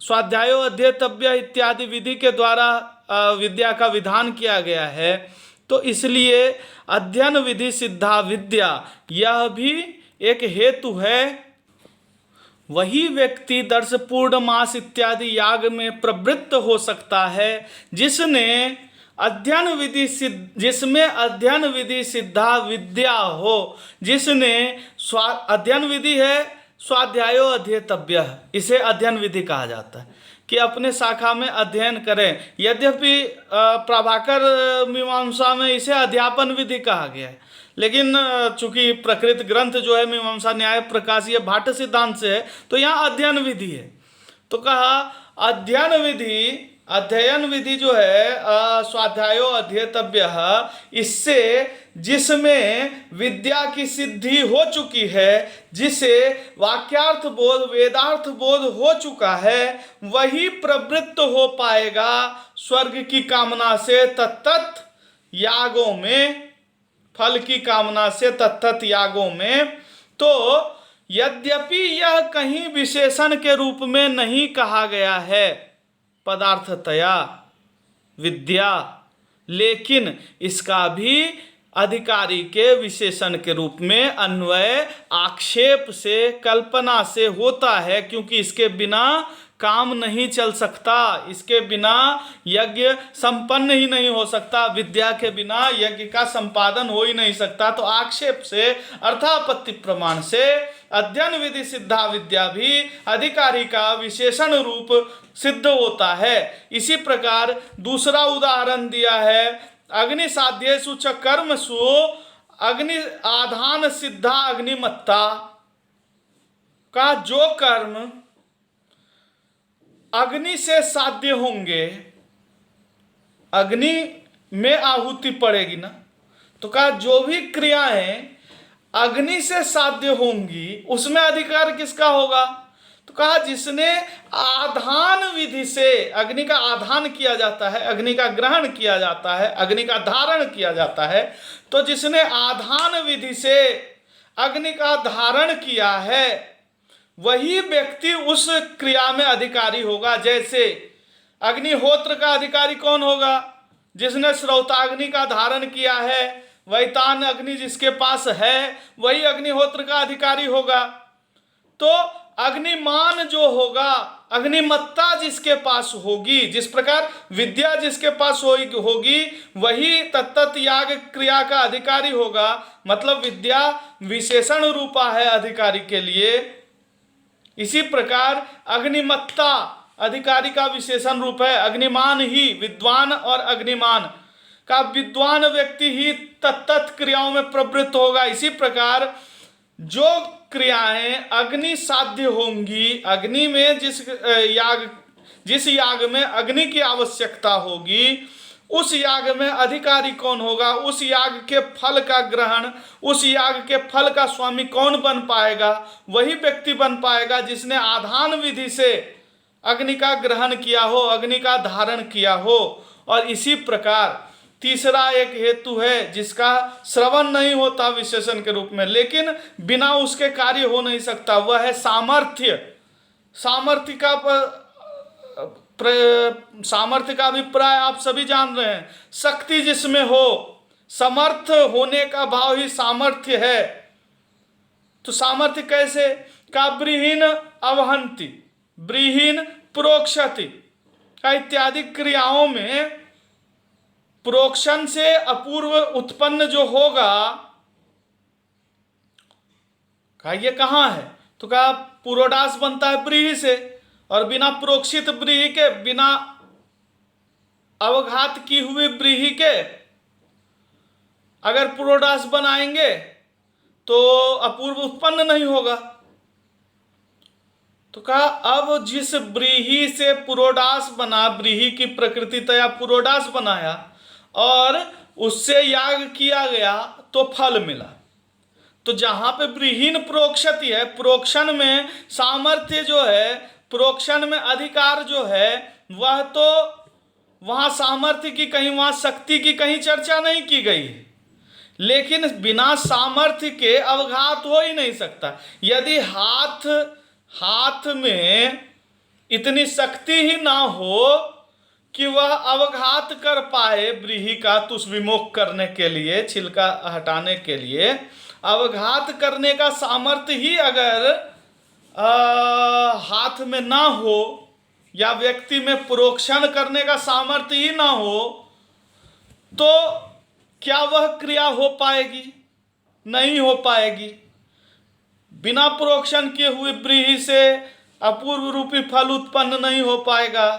स्वाध्यायो अध्येतव्य इत्यादि विधि के द्वारा विद्या का विधान किया गया है। तो इसलिए अध्ययन विधि सिद्धा विद्या यह भी एक हेतु है। वही व्यक्ति दर्श पूर्णमास इत्यादि याग में प्रवृत्त हो सकता है जिसमें अध्ययन विधि सिद्धा विद्या हो, जिसने अध्ययन विधि है स्वाध्यायो अध्येतव्य, इसे अध्ययन विधि कहा जाता है कि अपने शाखा में अध्ययन करें। यद्यपि प्रभाकर मीमांसा में इसे अध्यापन विधि कहा गया है, लेकिन चूंकि प्रकृत ग्रंथ जो है मीमांसा न्याय प्रकाश ये भाट सिद्धांत से है, तो यहाँ अध्ययन विधि है। तो कहा अध्ययन विधि जो है स्वाध्यायो अध्येतव्य, इससे जिसमें विद्या की सिद्धि हो चुकी है, जिसे वाक्यार्थ बोध वेदार्थ बोध हो चुका है, वही प्रवृत्त हो पाएगा स्वर्ग की कामना से तत्त यागों में, फल की कामना से तत्त यागों में। तो यद्यपि यह कहीं विशेषण के रूप में नहीं कहा गया है पदार्थतया विद्या, लेकिन इसका भी अधिकारी के विशेषण के रूप में अन्वय आक्षेप से कल्पना से होता है, क्योंकि इसके बिना काम नहीं चल सकता, इसके बिना यज्ञ संपन्न ही नहीं हो सकता, विद्या के बिना यज्ञ का संपादन हो ही नहीं सकता। तो आक्षेप से अर्थापत्ति प्रमाण से अध्ययन विधि सिद्धा विद्या भी अधिकारी का विशेषण रूप सिद्ध होता है। इसी प्रकार दूसरा उदाहरण दिया है, अग्नि साध्येषु च कर्मसु अग्नि आधान सिद्धा अग्निमत्ता का जो कर्म अग्नि से साध्य होंगे, अग्नि में आहुति पड़ेगी ना, तो कहा जो भी क्रियाएं अग्नि से साध्य होंगी उसमें अधिकार किसका होगा। तो कहा जिसने आधान विधि से अग्नि का आधान किया जाता है, अग्नि का ग्रहण किया जाता है, अग्नि का धारण किया जाता है, तो जिसने आधान विधि से अग्नि का धारण किया है वही व्यक्ति उस क्रिया में अधिकारी होगा। जैसे अग्निहोत्र का अधिकारी कौन होगा, जिसने श्रौताग्नि का धारण किया है, वैतान अग्नि जिसके पास है वही अग्निहोत्र का अधिकारी होगा। तो अग्निमान जो होगा, अग्निमत्ता जिसके पास होगी, जिस प्रकार विद्या जिसके पास होगी वही तत्त याग क्रिया का अधिकारी होगा। मतलब विद्या विशेषण रूपा है अधिकारी के लिए। इसी प्रकार अग्निमत्ता अधिकारी का विशेषण रूप है। अग्निमान ही विद्वान और अग्निमान का विद्वान व्यक्ति ही तत्त क्रियाओं में प्रवृत्त होगा। इसी प्रकार जो क्रियाएं अग्नि साध्य होंगी, अग्नि में जिस याग में अग्नि की आवश्यकता होगी, उस याग में अधिकारी कौन होगा, उस याग के फल का ग्रहण, उस याग के फल का स्वामी कौन बन पाएगा, वही व्यक्ति बन पाएगा जिसने आधान विधि से अग्नि का ग्रहण किया हो, अग्नि का धारण किया हो। और इसी प्रकार तीसरा एक हेतु है जिसका श्रवण नहीं होता विशेषण के रूप में, लेकिन बिना उसके कार्य हो नहीं सकता, वह है सामर्थ्य। सामर्थ्य का सामर्थ्य का अभिप्राय आप सभी जान रहे हैं, शक्ति जिसमें हो, समर्थ होने का भाव ही सामर्थ्य है। तो सामर्थ्य कैसे? का ब्रीहीन अवहंति, ब्रीहीन प्रोक्षति का इत्यादि क्रियाओं में प्रोक्षण से अपूर्व उत्पन्न जो होगा, कहा ये कहाँ है? तो कहा पुरोडास बनता है ब्रीहि से, और बिना प्रोक्षित ब्रीहि के, बिना अवघात की हुई ब्रीहि के अगर पुरोडास बनाएंगे तो अपूर्व उत्पन्न नहीं होगा। तो कहा अब जिस ब्रीहि से पुरोडास बना, ब्रीहि की प्रकृति तया पुरोडास बनाया और उससे याग किया गया तो फल मिला। तो जहां पे ब्रीहीन प्रोक्षति है, प्रोक्षण में सामर्थ्य जो है, प्रोक्षण में अधिकार जो है, वह तो वहां सामर्थ्य की कहीं, वहां शक्ति की कहीं चर्चा नहीं की गई है। लेकिन बिना सामर्थ्य के अवघात हो ही नहीं सकता। यदि हाथ में इतनी शक्ति ही ना हो कि वह अवघात कर पाए ब्रीहि का तुष्विमोख करने के लिए, छिलका हटाने के लिए, अवघात करने का सामर्थ्य ही अगर हाथ में ना हो, या व्यक्ति में प्रोक्षण करने का सामर्थ्य ही ना हो, तो क्या वह क्रिया हो पाएगी? नहीं हो पाएगी। बिना प्रोक्षण किए हुए ब्रीहि से अपूर्व रूपी फल उत्पन्न नहीं हो पाएगा।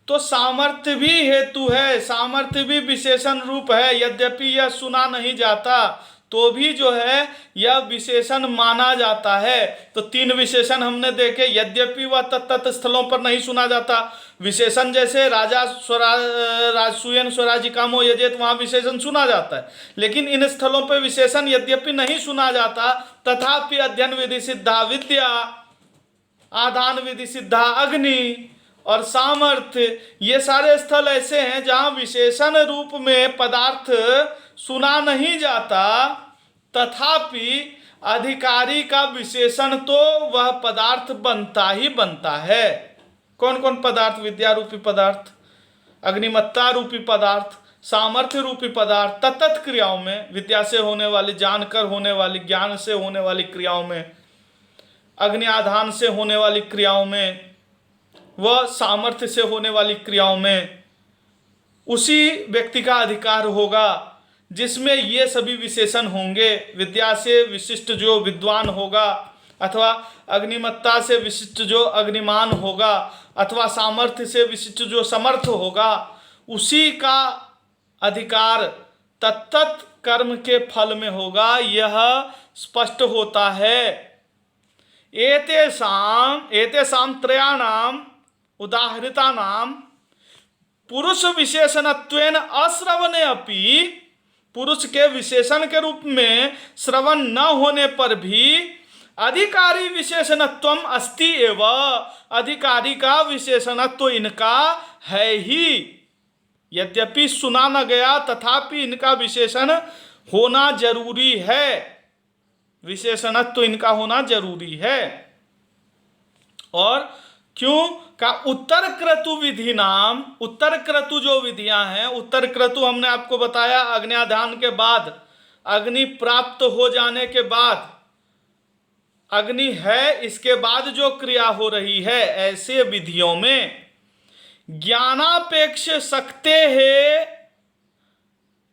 तो सामर्थ्य भी हेतु है, सामर्थ्य भी विशेषण रूप है। यद्यपि यह सुना नहीं जाता तो भी जो है यह विशेषण माना जाता है। तो तीन विशेषण हमने देखे, यद्यपि वह तत्त स्थलों पर नहीं सुना जाता। विशेषण जैसे राजा सुयन स्वराजिकामो यजेत, वहाँ विशेषण सुना जाता है, लेकिन इन स्थलों पर विशेषण यद्यपि नहीं सुना जाता, तथापि अध्ययन विधि सिद्धा विद्या, आधान विधि सिद्धा अग्नि और सामर्थ्य, ये सारे स्थल ऐसे हैं जहाँ विशेषण रूप में पदार्थ सुना नहीं जाता, तथापि अधिकारी का विशेषण तो वह पदार्थ बनता ही बनता है। कौन कौन पदार्थ? विद्या रूपी पदार्थ, अग्निमत्ता रूपी पदार्थ, सामर्थ्य रूपी पदार्थ, तत्त क्रियाओं में, विद्या से होने वाली, जानकर होने वाली, ज्ञान से होने वाली क्रियाओं में, अग्नि आधान से होने वाली क्रियाओं में, वह सामर्थ्य से होने वाली क्रियाओं में उसी व्यक्ति का अधिकार होगा जिसमें ये सभी विशेषण होंगे। विद्या से विशिष्ट जो विद्वान होगा, अथवा अग्निमत्ता से विशिष्ट जो अग्निमान होगा, अथवा सामर्थ्य से विशिष्ट जो समर्थ होगा, उसी का अधिकार तत्त कर्म के फल में होगा। यह स्पष्ट होता है। एतेषां त्रयाणाम उदाहृतानाम पुरुष विशेषणत्वेन अश्रवणे अपि, पुरुष के विशेषण के रूप में श्रवण न होने पर भी अधिकारी विशेषणत्वम अस्ति एव, अधिकारी का विशेषणत्व इनका है ही। यद्यपि सुना न गया तथापि इनका विशेषण होना जरूरी है, विशेषणत्व इनका होना जरूरी है। और क्यों? का उत्तर क्रतु विधि नाम, उत्तर क्रतु जो विधियां हैं, उत्तर क्रतु हमने आपको बताया अग्न्याधान के बाद, अग्नि प्राप्त हो जाने के बाद, अग्नि है इसके बाद जो क्रिया हो रही है, ऐसे विधियों में ज्ञानापेक्ष शक्ते है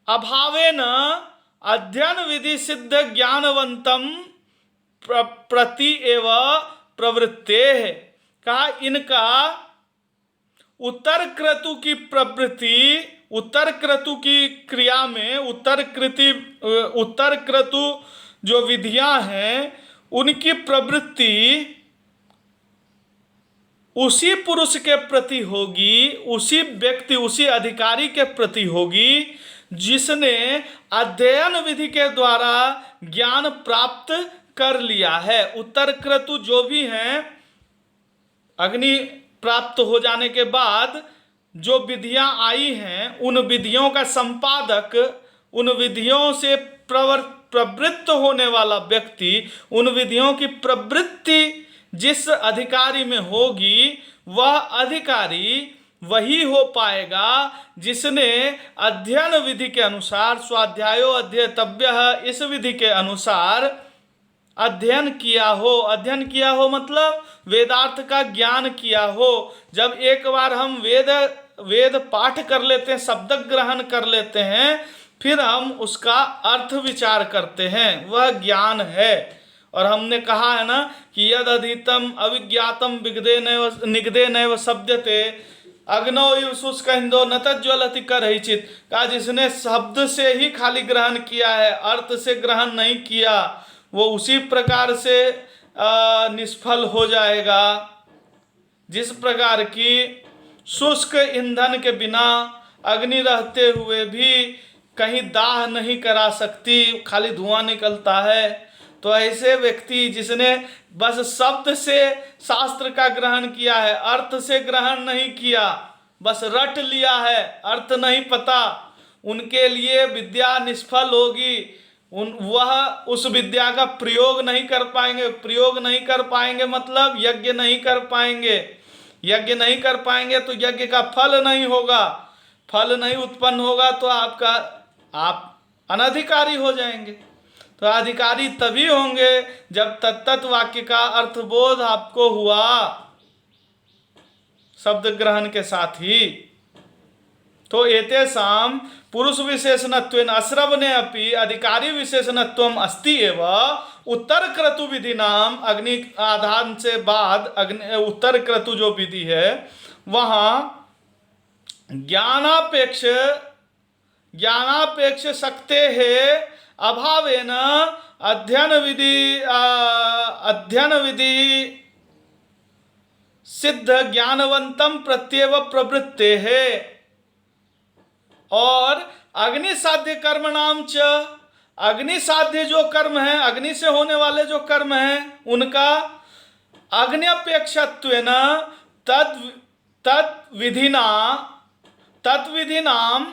अभावेन अध्ययन विधि सिद्ध ज्ञानवंतम प्रति एव प्रवृत्ते है। कहा इनका उत्तर क्रतु की प्रवृत्ति, उत्तर क्रतु की क्रिया में, उत्तर क्रतु जो विधियां हैं उनकी प्रवृत्ति उसी पुरुष के प्रति होगी, उसी व्यक्ति, उसी अधिकारी के प्रति होगी जिसने अध्ययन विधि के द्वारा ज्ञान प्राप्त कर लिया है। उत्तर क्रतु जो भी हैं, अग्नि प्राप्त हो जाने के बाद जो विधियां आई हैं उन विधियों का संपादक, उन विधियों से प्रवृत्त होने वाला व्यक्ति, उन विधियों की प्रवृत्ति जिस अधिकारी में होगी वह अधिकारी वही हो पाएगा जिसने अध्ययन विधि के अनुसार, स्वाध्यायो अध्येतव्यः, इस विधि के अनुसार अध्ययन किया हो। अध्ययन किया हो मतलब वेदार्थ का ज्ञान किया हो। जब एक बार हम वेद पाठ कर लेते हैं, शब्द ग्रहण कर लेते हैं, फिर हम उसका अर्थ विचार करते हैं, वह ज्ञान है। और हमने कहा है ना कि यद अधीतम अविज्ञातम निगदे नैव शब्दते अग्नौ इव शुष्क इंदो न तज्ज्वलति करहिचित। कहा जिसने शब्द से ही खाली ग्रहण किया है, अर्थ से ग्रहण नहीं किया, वो उसी प्रकार से निष्फल हो जाएगा जिस प्रकार की शुष्क ईंधन के बिना अग्नि रहते हुए भी कहीं दाह नहीं करा सकती, खाली धुआं निकलता है। तो ऐसे व्यक्ति जिसने बस शब्द से शास्त्र का ग्रहण किया है, अर्थ से ग्रहण नहीं किया, बस रट लिया है, अर्थ नहीं पता, उनके लिए विद्या निष्फल होगी। वह उस विद्या का प्रयोग नहीं कर पाएंगे। प्रयोग नहीं कर पाएंगे मतलब यज्ञ नहीं कर पाएंगे। यज्ञ नहीं कर पाएंगे तो यज्ञ का फल नहीं होगा। फल नहीं उत्पन्न होगा तो आप अनधिकारी हो जाएंगे। तो अधिकारी तभी होंगे जब तत्त वाक्य का अर्थबोध आपको हुआ शब्द ग्रहण के साथ ही। तो एतेषां पुरुष विशेषणत्वेन अश्रवणे अपि अधिकारी विशेषणत्वम अस्ति एव। उत्तर क्रतु विधि नाम अग्नि आधान से बाद उत्तर क्रतु जो विधि है वहाँ ज्ञानापेक्ष शक्ते है अभावेन अध्ययन विधि सिद्ध ज्ञानवंतम प्रत्येव प्रवृत्ते है। और अग्नि साध्य कर्म नाम च, अग्नि साध्य जो कर्म है, अग्नि से होने वाले जो कर्म हैं उनका अग्न्यपेक्षत्वेन तत्विधिनाम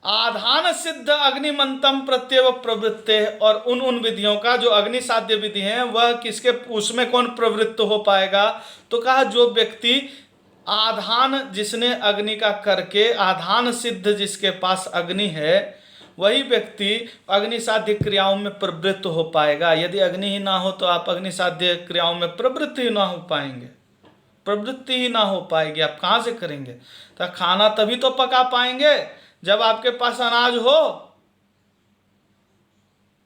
आधान सिद्ध अग्निमंतम प्रत्येव प्रवृत्ते है। और उन विधियों का जो अग्नि साध्य विधि है वह किसके, उसमें कौन प्रवृत्त हो पाएगा? तो कहा जो व्यक्ति आधान, जिसने अग्नि का करके आधान सिद्ध जिसके पास अग्नि है वही व्यक्ति अग्नि साध्य क्रियाओं में प्रवृत्त हो पाएगा। यदि अग्नि ही ना हो तो आप अग्नि साध्य क्रियाओं में प्रवृत्ति ही ना हो पाएंगे, प्रवृत्ति ही ना हो पाएगी। आप कहाँ से करेंगे? तो खाना तभी तो पका पाएंगे जब आपके पास अनाज हो।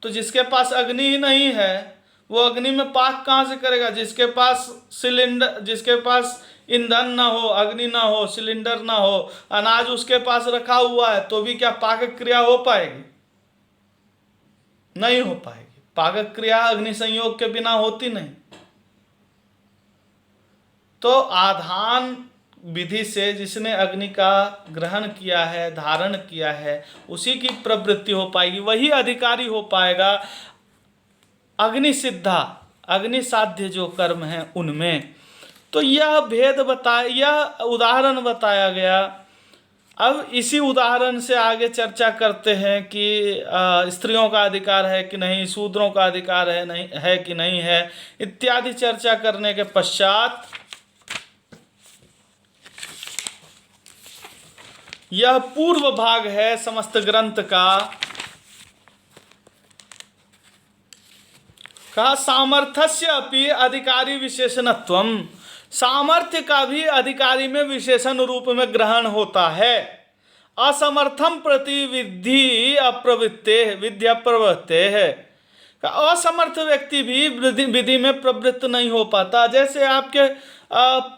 तो जिसके पास अग्नि ही नहीं है वो अग्नि में पाक कहाँ से करेगा? जिसके पास सिलेंडर, जिसके पास ईंधन ना हो, अग्नि ना हो, सिलेंडर ना हो, अनाज उसके पास रखा हुआ है तो भी क्या पाक क्रिया हो पाएगी? नहीं हो पाएगी। पाक क्रिया अग्नि संयोग के बिना होती नहीं। तो आधान विधि से जिसने अग्नि का ग्रहण किया है, धारण किया है, उसी की प्रवृत्ति हो पाएगी, वही अधिकारी हो पाएगा अग्नि सिद्धा, अग्नि साध्य जो कर्म है उनमें। तो यह भेद बताया, यह उदाहरण बताया गया। अब इसी उदाहरण से आगे चर्चा करते हैं कि स्त्रियों का अधिकार है कि नहीं, शूद्रों का अधिकार है नहीं है कि नहीं है, इत्यादि चर्चा करने के पश्चात यह पूर्व भाग है समस्त ग्रंथ का। कहा सामर्थ्यस्य अपि अधिकारी विशेषणत्वम, सामर्थ्य का भी अधिकारी में विशेषण रूप में ग्रहण होता है। असमर्थम प्रति विधि अप्रवृत्ते, विद्या प्रवृत्ते है। असमर्थ व्यक्ति भी विधि में प्रवृत्त नहीं हो पाता। जैसे आपके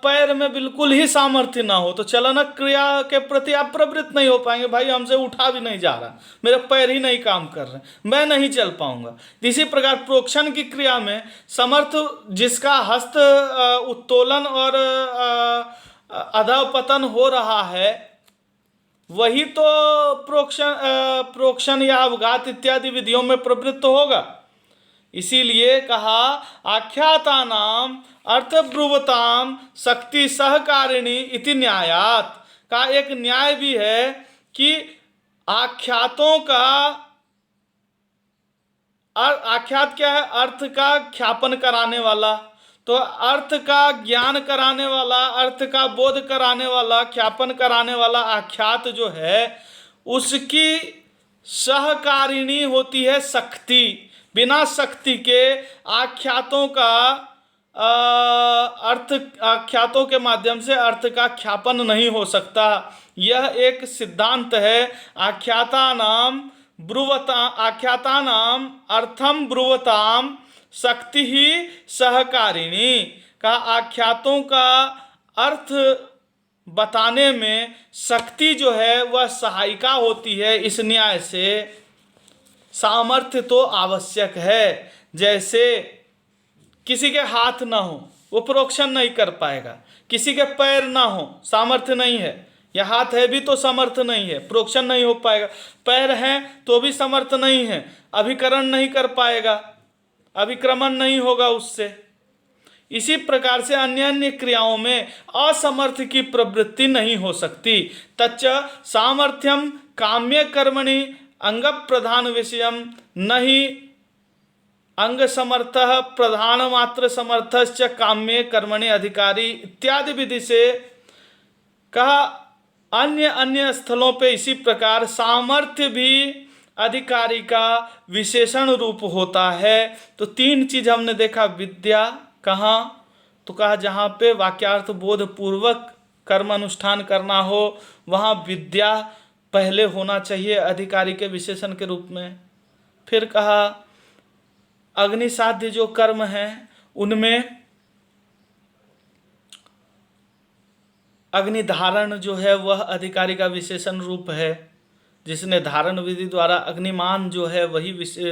पैर में बिल्कुल ही सामर्थ्य ना हो तो चलन क्रिया के प्रति आप प्रवृत्त नहीं हो पाएंगे। भाई हमसे उठा भी नहीं जा रहा, मेरे पैर ही नहीं काम कर रहे, मैं नहीं चल पाऊंगा। इसी प्रकार प्रोक्षण की क्रिया में समर्थ जिसका हस्त उत्तोलन और अधःपतन हो रहा है वही तो प्रोक्षण या अवघात इत्यादि विधियों में प्रवृत्त होगा। इसीलिए कहा आख्याता नाम अर्थब्रुवताम शक्ति सहकारिणी इति न्यायात, का एक न्याय भी है कि आख्यातों का आख्यात क्या है? अर्थ का ख्यापन कराने वाला। तो अर्थ का ज्ञान कराने वाला, अर्थ का बोध कराने वाला, ख्यापन कराने वाला आख्यात जो है उसकी सहकारिणी होती है शक्ति। बिना शक्ति के आख्यातों का अर्थ, आख्यातों के माध्यम से अर्थ का ख्यापन नहीं हो सकता। यह एक सिद्धांत है। आख्यातानाम अर्थम ब्रुवताम शक्ति ही सहकारिणी का आख्यातों का अर्थ बताने में शक्ति जो है वह सहायिका होती है। इस न्याय से सामर्थ्य तो आवश्यक है। जैसे किसी के हाथ ना हो, वो प्रोक्षण नहीं कर पाएगा। किसी के पैर ना हो, सामर्थ्य नहीं है, या हाथ है भी तो समर्थ नहीं है, प्रोक्षण नहीं हो पाएगा। पैर हैं तो भी समर्थ नहीं है, अभिकरण नहीं कर पाएगा, अभिक्रमण नहीं होगा उससे। इसी प्रकार से अन्य अन्य क्रियाओं में असमर्थ की प्रवृत्ति नहीं हो सकती। तच्च सामर्थ्यम काम्य कर्मणि अंग प्रधान विषयम नहीं अंग समर्थ प्रधान मात्र समर्थश्च काम्य कर्मणि अधिकारी इत्यादि विधि से कहा। अन्य अन्य स्थलों पे इसी प्रकार सामर्थ्य भी अधिकारी का विशेषण रूप होता है। तो तीन चीज हमने देखा। विद्या कहाँ? तो कहा जहाँ पे वाक्यार्थ बोध पूर्वक कर्म अनुष्ठान करना हो वहाँ विद्या पहले होना चाहिए अधिकारी के विशेषण के रूप में। फिर कहा अग्निसाध्य जो कर्म हैं उनमें अग्निधारण जो है वह अधिकारी का विशेषण रूप है। जिसने धारण विधि द्वारा अग्निमान जो है वही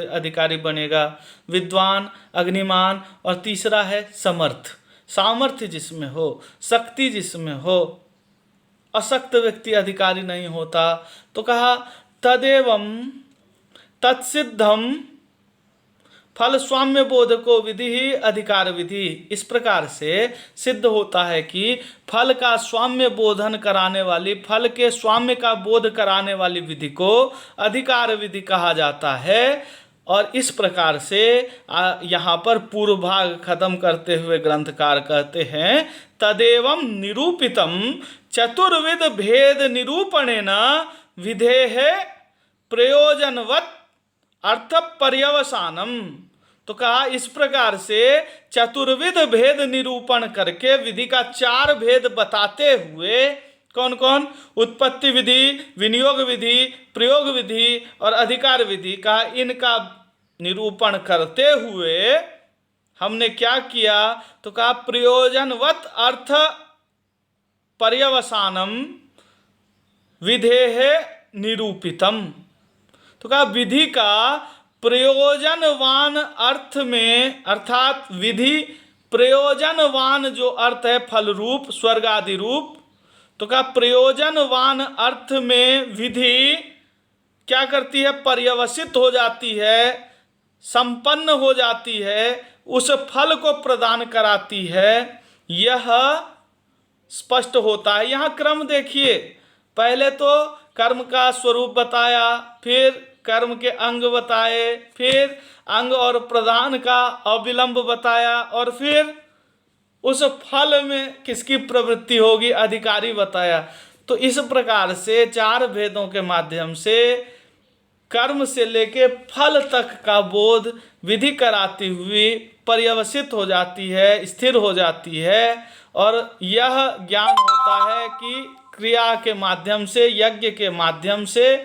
अधिकारी बनेगा, विद्वान, अग्निमान। और तीसरा है समर्थ, सामर्थ्य जिसमें हो, शक्ति जिसमें हो। अशक्त व्यक्ति अधिकारी नहीं होता। तो कहा तदेवं तत्सिद्धम फल स्वाम्य बोधको विधि ही अधिकार विधि। इस प्रकार से सिद्ध होता है कि फल का स्वाम्य बोधन कराने वाली, फल के स्वाम्य का बोध कराने वाली विधि को अधिकार विधि कहा जाता है। और इस प्रकार से यहाँ पर पूर्व भाग खत्म करते हुए ग्रंथकार कहते हैं तदेवं निरूपितम चतुर्विध भेद निरूपणेन विधेः प्रयोजनवत् अर्थ पर्यवसानम। तो कहा इस प्रकार से चतुर्विध भेद निरूपण करके विधि का चार भेद बताते हुए, कौन कौन? उत्पत्ति विधि, विनियोग विधि, प्रयोग विधि और अधिकार विधि का, इनका निरूपण करते हुए हमने क्या किया? तो कहा प्रयोजनवत् अर्थ पर्यवसानम विधेः निरूपितम। तो कहा विधि का प्रयोजनवान अर्थ में, अर्थात विधि प्रयोजनवान जो अर्थ है फल रूप, स्वर्ग आदि रूप, तो कहा प्रयोजनवान अर्थ में विधि क्या करती है? पर्यवसित हो जाती है, संपन्न हो जाती है, उस फल को प्रदान कराती है। यह स्पष्ट होता है। यहाँ क्रम देखिए, पहले तो कर्म का स्वरूप बताया, फिर कर्म के अंग बताए, फिर अंग और प्रधान का अविलंब बताया, और फिर उस फल में किसकी प्रवृत्ति होगी अधिकारी बताया। तो इस प्रकार से चार भेदों के माध्यम से कर्म से लेके फल तक का बोध विधि कराती हुई पर्यवसित हो जाती है, स्थिर हो जाती है। और यह ज्ञान होता है कि क्रिया के माध्यम से, यज्ञ के माध्यम से,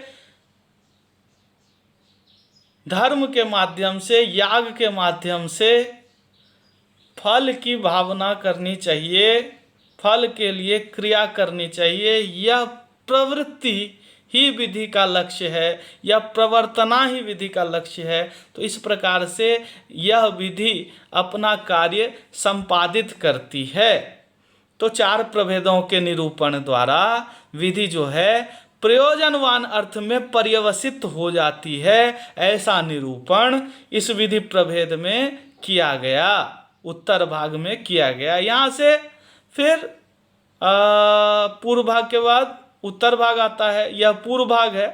धर्म के माध्यम से, याग के माध्यम से फल की भावना करनी चाहिए, फल के लिए क्रिया करनी चाहिए। यह प्रवृत्ति ही विधि का लक्ष्य है, यह प्रवर्तना ही विधि का लक्ष्य है। तो इस प्रकार से यह विधि अपना कार्य संपादित करती है। तो चार प्रभेदों के निरूपण द्वारा विधि जो है प्रयोजनवान अर्थ में पर्यवसित हो जाती है, ऐसा निरूपण इस विधि प्रभेद में किया गया, उत्तर भाग में किया गया। यहाँ से फिर पूर्व भाग के बाद उत्तर भाग आता है। यह पूर्व भाग है।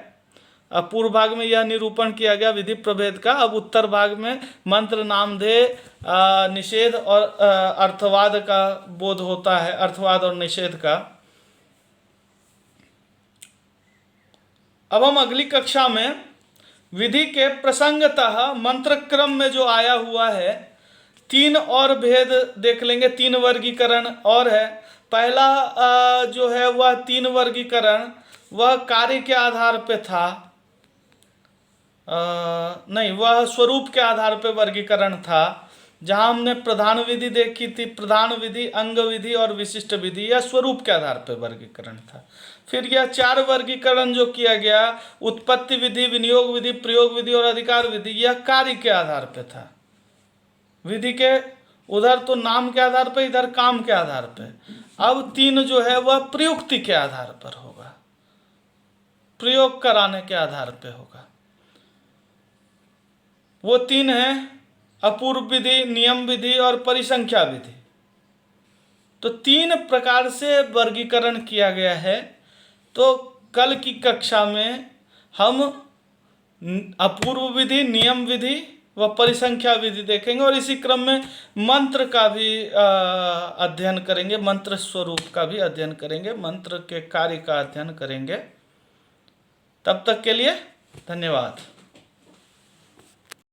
अब पूर्व भाग में यह निरूपण किया गया विधि प्रभेद का। अब उत्तर भाग में मंत्र, नामधेय, निषेध और अर्थवाद का बोध होता है, अर्थवाद और निषेध का। अब हम अगली कक्षा में विधि के प्रसंगतः मंत्र क्रम में जो आया हुआ है 3 और भेद देख लेंगे। 3 वर्गीकरण और है। पहला जो है वह 3 वर्गीकरण वह कार्य के आधार पे था, नहीं, वह स्वरूप के आधार पे वर्गीकरण था। जहां हमने प्रधान विधि देखी थी, प्रधान विधि, अंग विधि और विशिष्ट विधि, यह स्वरूप के आधार पे वर्गीकरण था। फिर यह 4 वर्गीकरण जो किया गया, उत्पत्ति विधि, विनियोग विधि, प्रयोग विधि और अधिकार विधि, यह कार्य के आधार पे था। विधि के उधर तो नाम के आधार पे, इधर काम के आधार पे। अब 3 जो है वह प्रयुक्ति के आधार पर होगा, प्रयोग कराने के आधार पे होगा। वो 3 हैं अपूर्व विधि, नियम विधि और परिसंख्या विधि। तो 3 प्रकार से वर्गीकरण किया गया है। तो कल की कक्षा में हम अपूर्व विधि, नियम विधि व परिसंख्या विधि देखेंगे और इसी क्रम में मंत्र का भी अध्ययन करेंगे, मंत्र स्वरूप का भी अध्ययन करेंगे, मंत्र के कार्य का अध्ययन करेंगे। तब तक के लिए धन्यवाद।